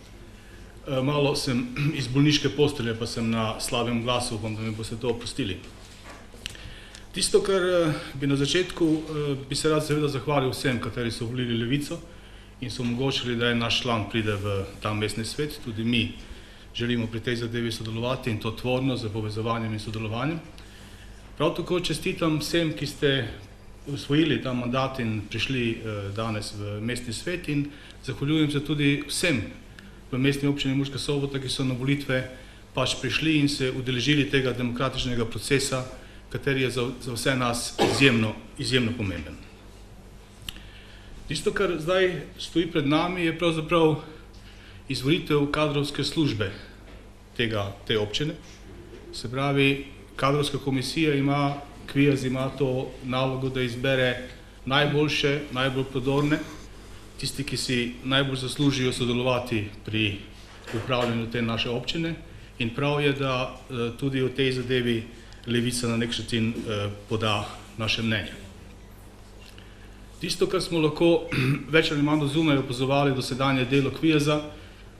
Malo sem iz bolniške postelje, pa sem na slabem glasu, upam, da mi boste to opustili. Tisto, kar bi na začetku, bi se rad seveda zahvalil vsem, kateri so volili Levico in so omogočili, da naš član pride v ta mestni svet. Tudi mi želimo pri tej zadevi sodelovati in to tvorno, z povezovanjem in sodelovanjem. Prav tako čestitam vsem, ki ste usvojili ta mandat in prišli danes v mestni svet in zahvaljujem se tudi vsem v mestni občini Murska Sobota, ki so na volitve pač prišli in se udeležili tega demokratičnega procesa, kateri je za vse nas izjemno pomemben. Tisto, kar zdaj stoji pred nami, je pravzaprav izvolitev kadrovske službe te občine. Se pravi, kadrovska komisija KVIAZ ima to nalogo, da izbere najboljše, najbolj prodorne, tisti, ki si najbolj zaslužijo sodelovati pri upravljanju te naše občine, in prav je, da tudi o tej zadevi Levica na nek način poda naše mnenje. Tisto, kar smo lahko več ali manj zunaj opazovali dosedanje delo KVIAZ-a,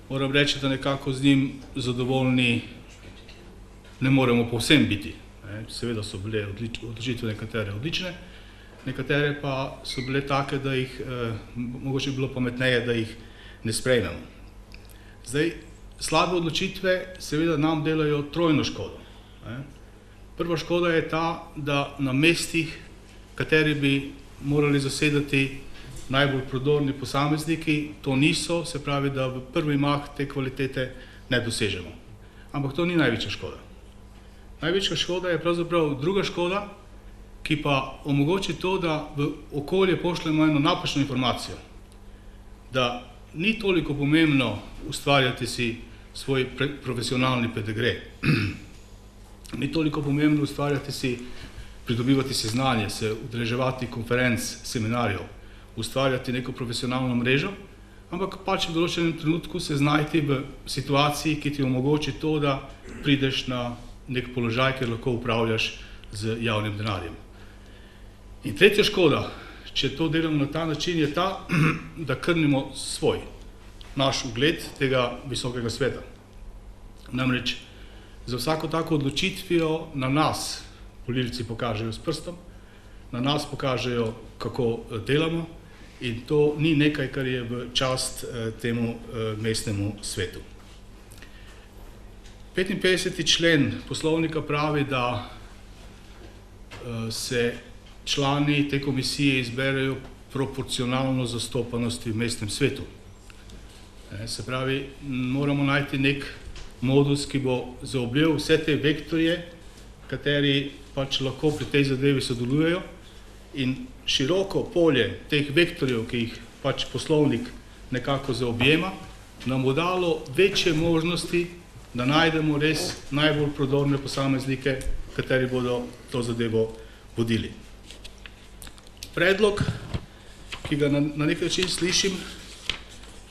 moram reči, da nekako z njim zadovoljni ne moremo povsem biti. Seveda so bile odločitve nekatere odlične, nekatere pa so bile take, da jih mogoče bilo pametneje, da jih ne sprejmemo. Zdaj, slabe odločitve seveda nam delajo trojno škodo. Prva škoda je ta, da na mestih, kateri bi morali zasedati najbolj prodorni posamezniki, to niso, se pravi, da v prvi mah te kvalitete ne dosežemo. Ampak to ni največja škoda. Največja škoda je pravzaprav druga škoda, ki pa omogoči to, da v okolje pošljemo eno napačno informacijo, da ni toliko pomembno ustvarjati si svoj profesionalni pedigre, ni toliko pomembno ustvarjati si, pridobivati si znanje, se udeleževati konferenc, seminarjev, ustvarjati neko profesionalno mrežo, ampak pač v določenem trenutku se znajti v situaciji, ki ti omogoči to, da prideš na nek položaj, kjer lahko upravljaš z javnim denarjem. In tretja škoda, če to delamo na ta način, je ta, da krnimo naš ugled tega visokega sveta. Namreč za vsako tako odločitvijo na nas volivci pokažejo s prstom, na nas pokažejo, kako delamo, in to ni nekaj, kar je v čast temu mestnemu svetu. 55. člen poslovnika pravi, da se člani te komisije izberejo proporcionalno zastopanosti v mestnem svetu. Se pravi, moramo najti nek modus, ki bo zaobjel vse te vektorje, kateri pač lahko pri tej zadevi sodelujejo, in široko polje teh vektorjev, ki jih pač poslovnik nekako zaobjema, nam bo dalo večje možnosti, da najdemo res najbolj prodorne posameznike, kateri bodo to zadevo vodili. Predlog, ki ga na nek način slišim,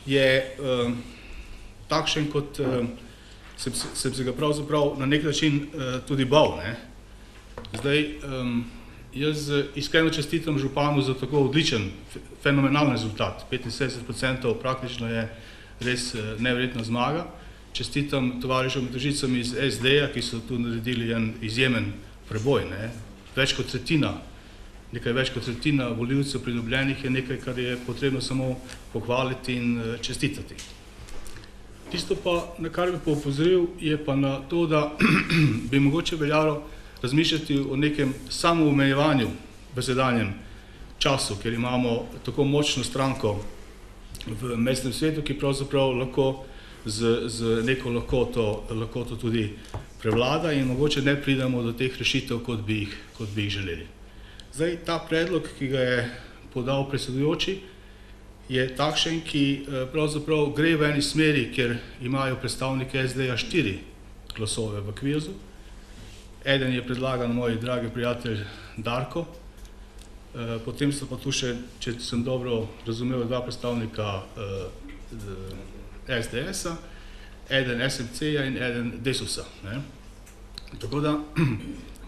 je takšen, kot sem se ga pravzaprav na nek način tudi bal. Zdaj, jaz iskreno čestitam županu za tako odličen, fenomenalen rezultat. 75% praktično je res neverjetna zmaga. Čestitam tovarišom in tožicam iz SD-ja, ki so tu naredili en izjemen preboj. Nekaj več kot tretjina volivcev pridobljenih je nekaj, kar je potrebno samo pohvaliti in čestitati. Tisto pa, na kar bi pa opozoril, je pa na to, da bi mogoče veljalo razmišljati o nekem samoomejevanju v sedanjem času, ker imamo tako močno stranko v mestnem svetu, ki pravzaprav lahko z neko lahkoto tudi prevlada, in mogoče ne pridemo do teh rešitev, kot bi jih želeli. Zdaj, ta predlog, ki ga je podal predsedujoči, je takšen, ki pravzaprav gre v eni smeri, kjer imajo predstavniki SD-ja 4 glasove v KVIAZ-u. Eden je predlagan moj dragi prijatelj Darko, potem so pa tu še, če sem dobro razumel, 2 predstavnika SDS-a, eden SMC-ja in eden Desusa. Tako da,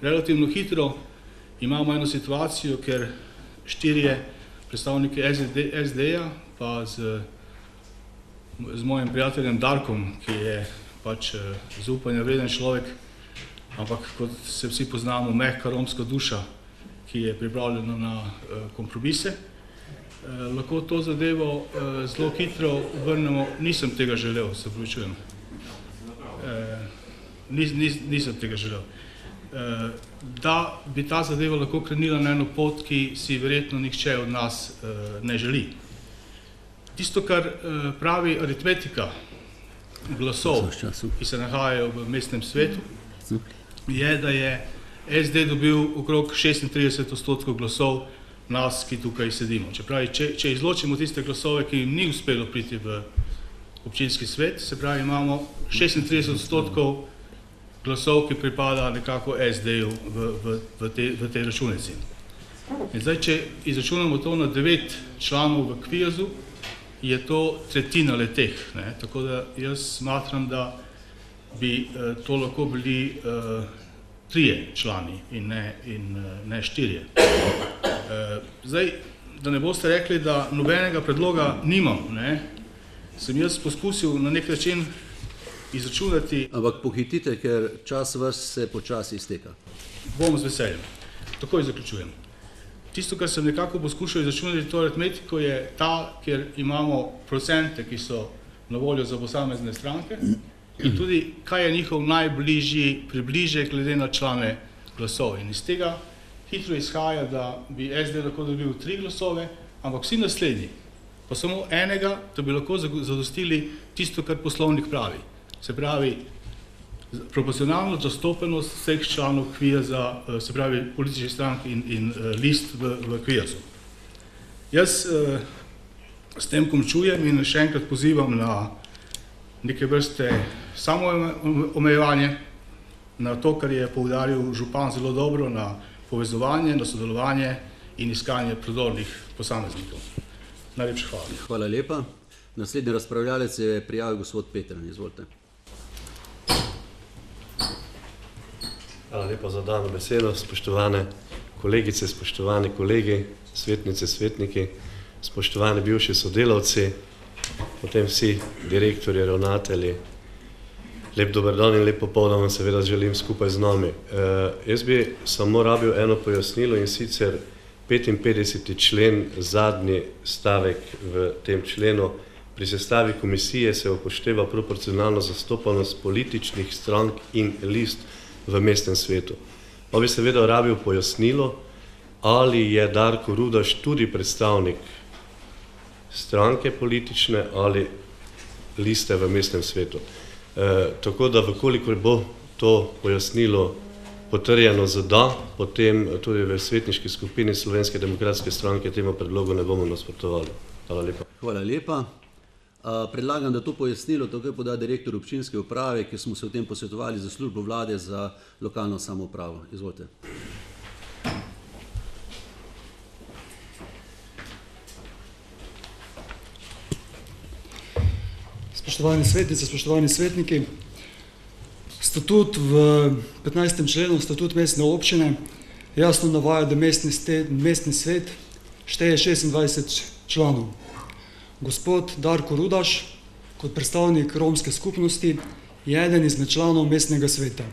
relativno hitro imamo eno situacijo, ker 4 predstavniki SD-ja, pa z mojim prijateljem Darkom, ki je pač zaupanja vreden človek, ampak kot se vsi poznamo, mehka romska duša, ki je pripravljena na kompromise, lahko to zadevo zelo hitro vrnemo. Nisem tega želel, se opravičujem. Nisem tega želel. Da bi ta zadeva lahko krenila na eno pot, ki si verjetno nihče od nas ne želi. Tisto, kar pravi aritmetika glasov, ki se nahajajo v mestnem svetu, je, da je SD dobil okrog 36% glasov nas, ki tukaj sedimo. Če izločimo tiste glasove, ki jim ni uspelo priti v občinski svet, se pravi, imamo 36% glasov, ki pripada nekako SD-ju v tej računici. In zdaj, če izračunamo to na 9 članov v kvizu, je to tretjina le-teh. Tako da jaz smatram, da bi to lahko bili 3 člani in ne 4. Zdaj, da ne boste rekli, da nobenega predloga nimam, sem jaz poskusil na nek način izračunati. Ampak pohitite, ker čas vas se počasi izteka. Bom z veseljem. Takoj zaključujem. Tisto, kar sem nekako poskušal izračunati, to aritmetiko je ta, kjer imamo procente, ki so na voljo za posamezne stranke in tudi, kaj je njihov najbližji približek glede na člane glasov. In iz tega hitro izhaja, da bi SD lahko dobil 3 glasove, ampak vsi naslednji, pa samo enega, da bi lahko zadostili tisto, kar poslovnik pravi. Se pravi, proporcionalno zastopenost vseh članov kviza, se pravi političnih strank in list v kvizu. Jaz s tem končujem in še enkrat pozivam na neke vrste samoomejevanje, na to, kar je poudaril župan zelo dobro, na povezovanje, na sodelovanje in iskanje prodornih posameznikov. Najlepša hvala. Hvala lepa. Naslednji razpravljalec je prijavil gospod Petran. Izvolite. Hvala lepa za dano besedo, spoštovane kolegice, spoštovani kolegi, svetnice, svetniki, spoštovani bivši sodelavci, potem vsi direktorji, ravnatelji. Lep dober dan in lep popoldan vam seveda želim skupaj z nami. Jaz bi samo rabil eno pojasnilo in sicer 55. člen, zadnji stavek v tem členu. Pri sestavi komisije se upošteva proporcionalno zastopanost političnih strank in list v mestnem svetu. Pa bi seveda rabil pojasnilo, ali je Darko Rudaš tudi predstavnik stranke politične ali liste v mestnem svetu. Tako da, vkolikor bo to pojasnilo potrjeno z da, potem tudi v svetniški skupini Slovenske demokratske stranke temu predlogu ne bomo nasprotovali. Hvala lepa. Hvala lepa. Predlagam, da to pojasnilo takoj poda direktor občinske uprave, ki smo se o tem posvetovali za službo vlade za lokalno samoupravo. Izvolite. Spoštovani svetnice, spoštovani svetniki, statut v 15. členu, statut mestne občine, jasno navaja, da mestni svet šteje 26 članov. Gospod Darko Rudaš, kot predstavnik romske skupnosti, je eden izmed članov mestnega sveta.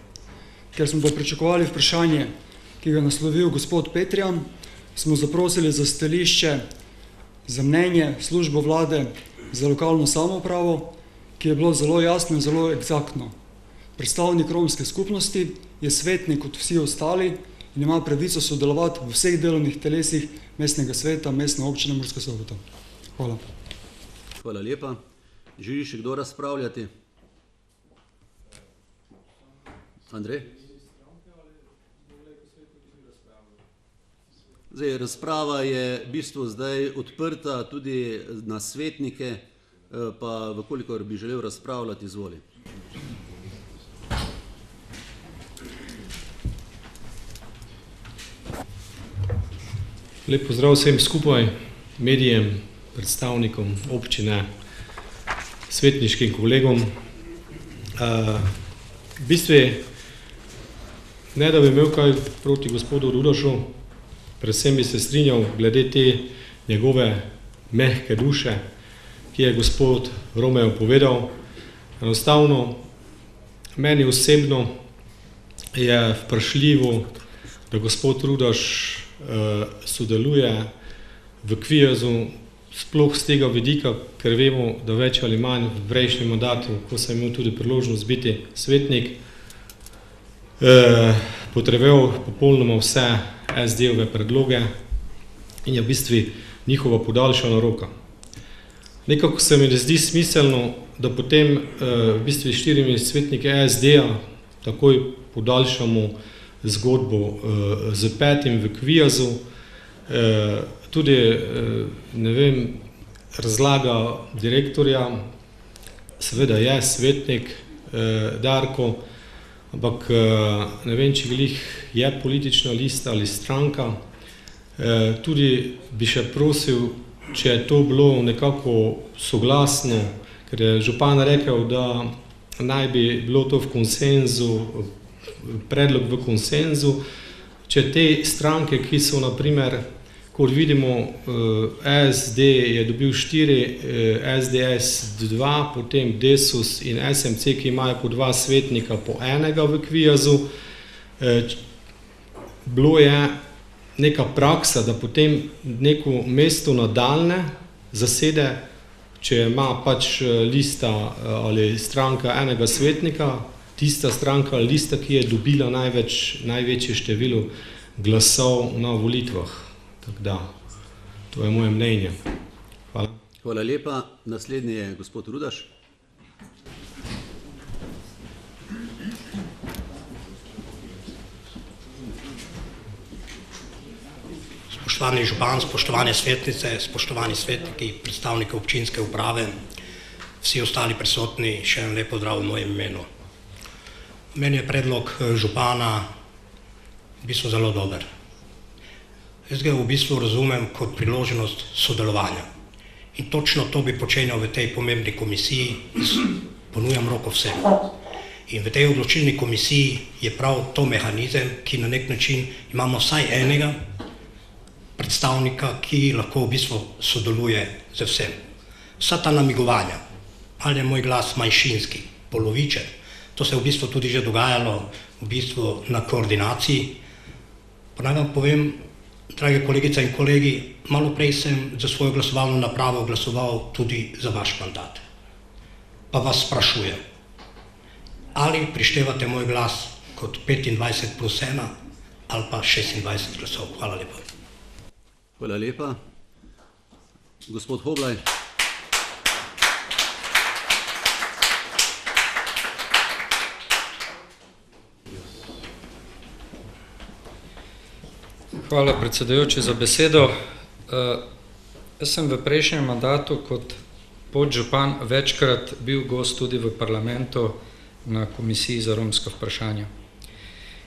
Ker smo pa pričakovali vprašanje, ki ga je naslovil gospod Petrijan, smo zaprosili za stališče, za mnenje službo vlade za lokalno samoupravo, ki je bilo zelo jasno in zelo eksaktno. Predstavnik romske skupnosti je svetnik kot vsi ostali in ima pravico sodelovati v vseh delovnih telesih mestnega sveta, mestne občine Murska Sobota. Hvala. Hvala lepa. Želi še kdo razpravljati? Andrej? Zdaj, razprava je v bistvu zdaj odprta tudi na svetnike, pa vkolikor bi želel razpravljati, izvoli. Lep pozdrav vsem skupaj, medijem, predstavnikom občine, svetniškim kolegom. V bistvu, ne da bi imel kaj proti gospodu Rudašu, predvsem bi se strinjal glede te njegove mehke duše, ki je gospod Romeo povedal. Enostavno, meni osebno je vprašljivo, da gospod Rudaš sodeluje v kvizu, sploh z tega vidika, ker vemo, da več ali manj v prejšnjem mandatu, ko sem imel tudi priložnost biti svetnik, potreboval popolnoma vse SD-ove predloge in je v bistvu njihova podaljšana roka. nekako se mi ne zdi smiselno, da potem v bistvu 4 svetniki SD-ja takoj podaljšamo zgodbo z 5. v Kvijazu. Tudi, ne vem, razlaga direktorja, seveda je svetnik Darko, ampak ne vem, če glih je politična lista ali stranka. Tudi bi še prosil, če je to bilo nekako soglasno, ker je župan rekel, da naj bi bilo to v konsenzu, predlog v konsenzu, če te stranke, ki so naprimer, kot vidimo, SD je dobil 4, SDS 2, potem Desus in SMC, ki imajo po 2 svetnika, po 1 v Kvijazu. Bilo je neka praksa, da potem neko mesto nadaljne zasede, če ima pač lista ali stranka 1 svetnika, tista stranka ali lista, ki je dobila največje število glasov na volitvah. Tako da, to je moje mnenje. Hvala. Hvala lepa. Naslednji je gospod Rudaš. Spoštovani župan, spoštovane svetnice, spoštovani svetniki, predstavniki občinske uprave, vsi ostali prisotni, še en lep pozdrav v mojem imenu. Meni je predlog župana v bistvu zelo dober. Jaz ga v bistvu razumem kot priložnost sodelovanja. In točno to bi počenjal v tej pomembni komisiji, ponujam roko vsem. In v tej odločilni komisiji je prav to mehanizem, ki na nek način imamo vsaj enega predstavnika, ki lahko v bistvu sodeluje z vsem. Vsa ta namigovanja, ali je moj glas manjšinski, polovičen, to se je v bistvu tudi že dogajalo v bistvu na koordinaciji. Pa naj vam povem, drage kolegice in kolegi, malo prej sem za svojo glasovalno napravo glasoval tudi za vaš mandat. Pa vas sprašujem, ali prištevate moj glas kot 25 plus 1 ali pa 26 glasov. Hvala lepa. Hvala lepa. Gospod Hoblaj. Hvala predsedujoči za besedo. Jaz sem v prejšnjem mandatu kot podžupan večkrat bil gost tudi v parlamentu na Komisiji za romska vprašanja.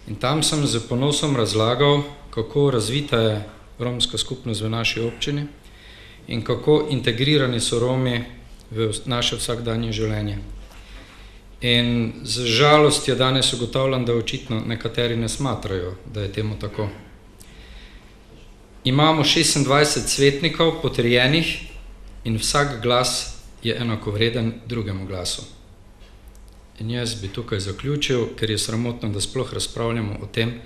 In tam sem z ponosom razlagal, kako razvita je romska skupnost v naši občini in kako integrirani so Romi v naše vsakdanje življenje. In z žalostjo danes ugotavljam, da očitno nekateri ne smatrajo, da je temu tako. Imamo 26 svetnikov potrjenih in vsak glas je enakovreden drugemu glasu. In jaz bi tukaj zaključil, ker je sramotno, da sploh razpravljamo o tem,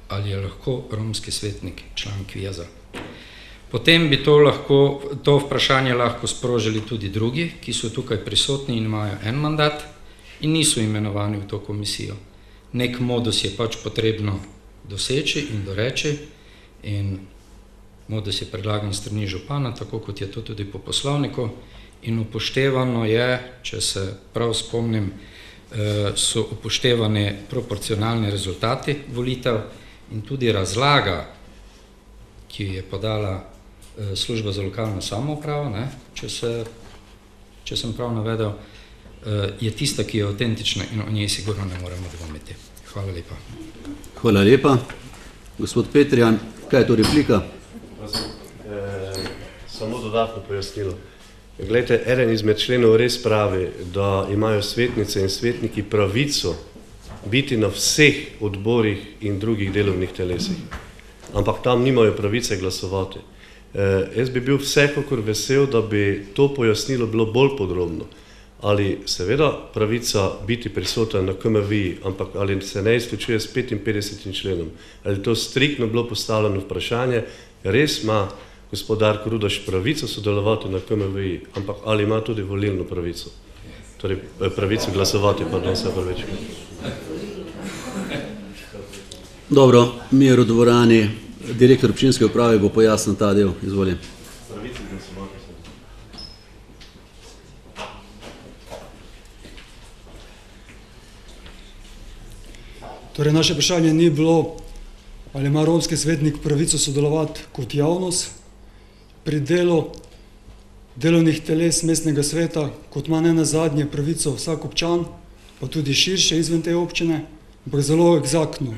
ali je lahko romski svetnik član Kvijaza. Potem bi to vprašanje lahko sprožili tudi drugi, ki so tukaj prisotni in imajo en mandat in niso imenovani v to komisijo. Nek modus je pač potrebno doseči in doreči in modus je predlagan strani župana, tako kot je to tudi po poslovniku in upoštevano je, če se prav spomnim, so upoštevani proporcionalni rezultati volitev in tudi razlaga, ki je podala služba za lokalno samoupravo, če sem prav navedel, je tista, ki je avtentična in o njej sigurno ne moremo dvomiti. Hvala lepa. Hvala lepa. Gospod Petrijan, kaj je to replika? Samo dodatno pojasnilo. Glejte, eden izmed členov res pravi, da imajo svetnice in svetniki pravico biti na vseh odborih in drugih delovnih telesih. Ampak tam nimajo pravice glasovati. Jaz bi bil vsekakor vesel, da bi to pojasnilo bilo bolj podrobno. Ali seveda pravica biti prisoten na KMV, ampak ali se ne izključuje s 55. členom. Ali to striktno bilo postavljeno vprašanje, res ima gospod Darko Rudaš pravico sodelovati na KMV, ampak ali ima tudi volilno pravico. Torej pravico glasovati, pardon, se pa več. Dobro, mir v dvorani. Direktor občinske uprave bo pojasnil ta del. Izvolite. Torej, naše vprašanje ni bilo, ali ima romski svetnik pravico sodelovati kot javnost pri delu delovnih teles mestnega sveta, kot ima ne nazadnje pravico vsak občan, pa tudi širše izven te občine, ampak zelo egzaktno.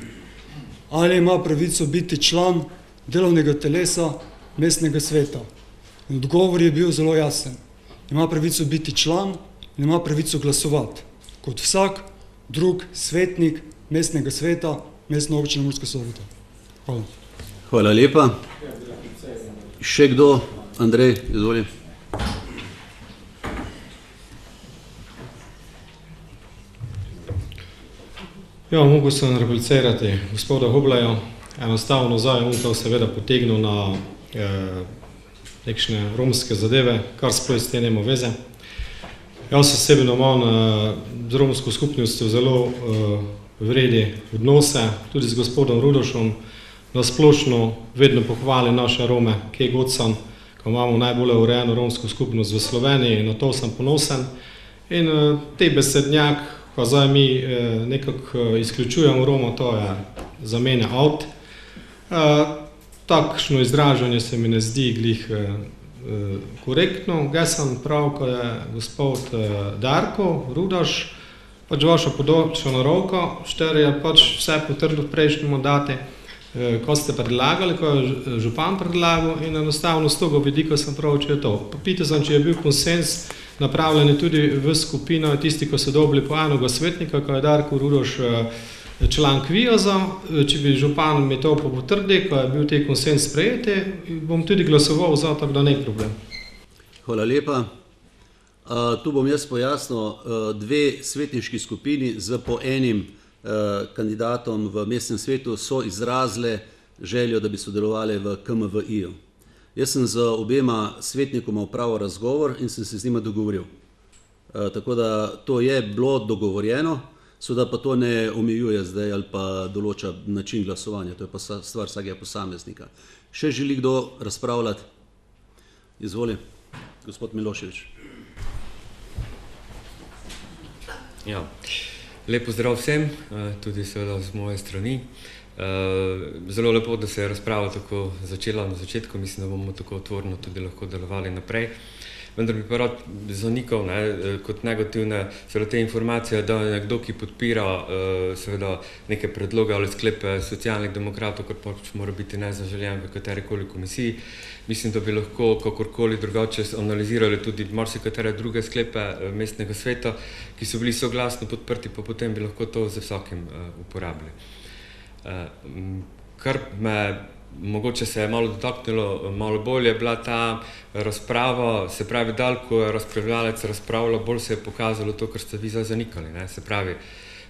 Ali ima pravico biti član delovnega telesa mestnega sveta? In odgovor je bil zelo jasen. Ima pravico biti član in ima pravico glasovati, kot vsak drug svetnik mestnega sveta, mestne občine Murska Sobota. Hvala. Hvala lepa. Še kdo? Andrej, izvoli. Ja, mogo sem replicirati gospoda Hobleja. Enostavno zdaj on to seveda potegnil na nekšne romske zadeve, kar sploh s tem nema veze. Jaz osebno imam z romsko skupnostjo zelo vredi odnose, tudi z gospodom Rudošom. Na splošno vedno pohvalim naše Rome, kje god sem, ko imamo najbolje urejeno romsko skupnost v Sloveniji, na to sem ponosen. In te besednjak, ko zdaj mi nekako izključujemo Roma, to je za mene out. Takšno izražanje se mi ne zdi glih korektno. Jaz sem prav, ko je gospod Darko Rudaš, pač vaša podočena roka, štiri je pač vse potrdil v prejšnji mandati, ko ste predlagali, ko je župan predlagal in enostavno z toga vidika sem prav, če je to. Pital sem, če je bil konsens napravljen tudi v skupino tisti, ko so dobili po enega svetnika, ko je Darko Rudaš član Kvijaza, če bi župan mi to potrdi, ko je bil te konsens sprejeti, bom tudi glasoval za, tako da ne problem. Hvala lepa. Tu bom jaz pojasnil, dve svetniški skupini z po enim kandidatom v mestnem svetu so izrazile željo, da bi sodelovali v KMVI-ju. Jaz sem z obema svetnikoma opravil razgovor in sem se z njima dogovoril. Tako da to je bilo dogovorjeno, seveda pa to ne omejuje zdaj ali pa določa način glasovanja, to je pa stvar vsakega posameznika. Še želi kdo razpravljati? Izvoli, gospod Milošević. Ja, lep pozdrav vsem, tudi seveda z moje strani. Zelo lepo, da se je razprava tako začela na začetku, mislim, da bomo tako otvoreno tudi lahko delovali naprej. Vendar bi pa rad zanikal kot negativne seveda te informacije, da je nekdo, ki podpira seveda neke predloge ali sklepe socialnih demokratov, kar pač mora biti nezaželjen v katerikoli komisiji. Mislim, da bi lahko kakorkoli drugače analizirali tudi marsikatere druge sklepe mestnega sveta, ki so bili soglasno podprti, pa potem bi lahko to za vsakim uporabili. Kar me mogoče se je malo dotaknilo, malo bolje je bila ta razprava, se pravi, dal, ko je razpravljalec razpravljal, bolj se je pokazalo to, kar ste vi zdaj zanikali. Se pravi,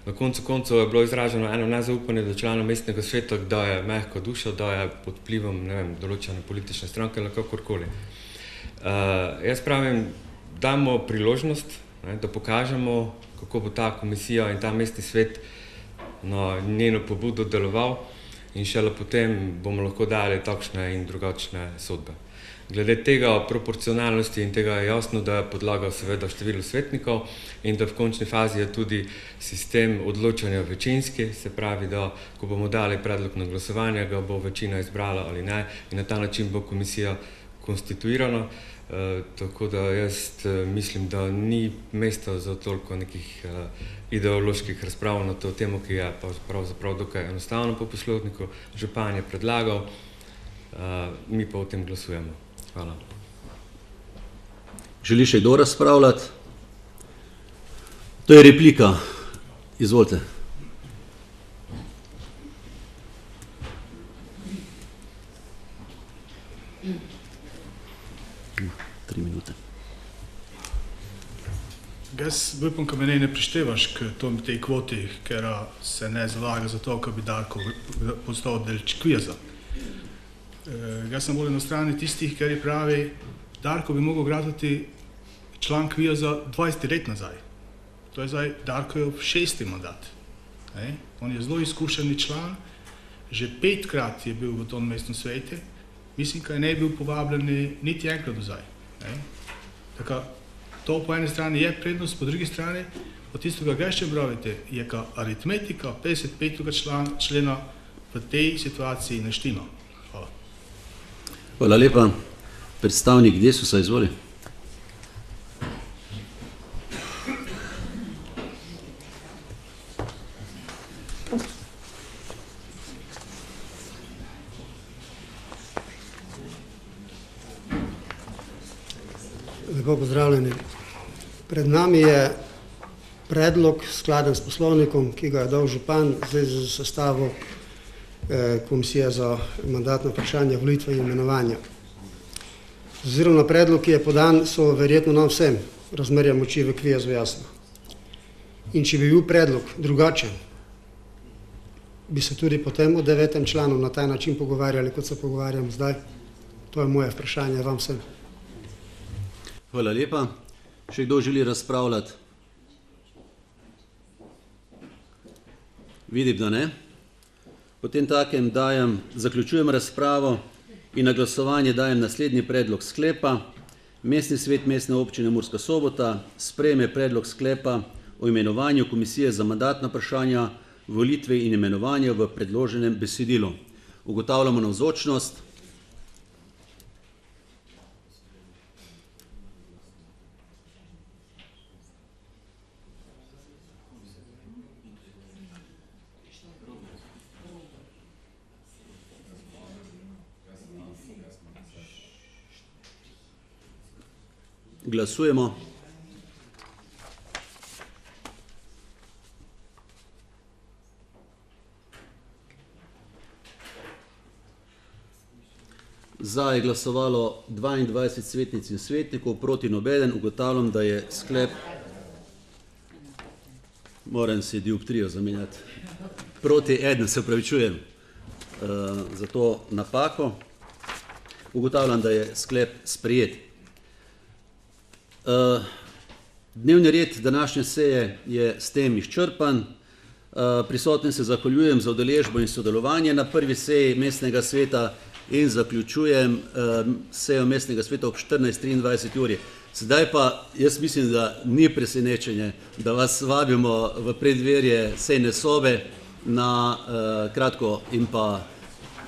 na koncu koncev je bilo izraženo eno nezaupanje do članov mestnega sveta, da je mehko dušo, da je pod vplivom, ne vem, določene politične stranke ali kakorkoli. Jaz pravim, dajmo priložnost, da pokažemo, kako bo ta komisija in ta mestni svet na njeno pobudo deloval, in šele potem bomo lahko dali takšne in drugačne sodbe. Glede tega proporcionalnosti in tega je jasno, da je podlaga seveda število svetnikov in da v končni fazi je tudi sistem odločanja večinski, se pravi, da ko bomo dali predlog na glasovanje, ga bo večina izbrala ali ne in na ta način bo komisija konstituirana. Tako da jaz mislim, da ni mesta za toliko nekih ideoloških razprav na to temo, ki je pravzaprav dokaj enostavno po poslovniku. Župan je predlagal, mi pa o tem glasujemo. Hvala. Želi še kdo razpravljati? To je replika. Izvolite. Jaz upam, ko me ne prištevaš k tej kvoti, ker se ne zalaga za to, ko bi Darko postal del Kvijaza. Jaz sem bolj na strani tistih, ker je pravi, Darko bi mogel graditi član Kvijaza 20 let nazaj. To je zdaj Darkojev 6. mandat. On je zelo izkušeni član, že 5-krat je bil v tom mestnem svetu, mislim, da ne bil povabljen niti enkrat do zdaj. Tako, to po eni strani je prednost, po drugi strani od tistega, kaj še pravite, je ka aritmetika 55. člena v tej situaciji ne štima. Hvala. Hvala lepa. Predstavnik Desusa, izvoli. Lepo pozdravljeni. Pred nami je predlog skladen s poslovnikom, ki ga je dal župan v zvezi z sestavo Komisije za mandatno vprašanje, volitve in imenovanja. Z ozirom na predlog, ki je podan, so verjetno nam vsem razmerja moči v kvizu jasno. In če bi bil predlog drugačen, bi se tudi potem o 9. članu na ta način pogovarjali, kot se pogovarjam zdaj. To je moje vprašanje vam vsem. Hvala lepa. Še kdo želi razpravljati? Vidim, da ne. Potem takem zaključujem razpravo in na glasovanje dajem naslednji predlog sklepa. Mestni svet Mestne občine Murska Sobota sprejme predlog sklepa o imenovanju Komisije za mandatna vprašanja, volitve in imenovanja v predloženem besedilu. Ugotavljamo navzočnost. Glasujemo. Za je glasovalo 22 svetnic in svetnikov, proti nobeden. Ugotavljam, da je sklep, moram si dioptrijo zamenjati, proti eden, se opravičujem za to napako. Ugotavljam, da je sklep sprejet. Dnevni red današnje seje je s tem izčrpan. Prisotnim se zahvaljujem za udeležbo in sodelovanje na prvi seji mestnega sveta in zaključujem sejo mestnega sveta ob 14:23 uri. Sedaj pa jaz mislim, da ni presenečenje, da vas vabimo v preddverje sejne sobe na kratko in pa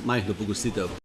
majhno pogostitev.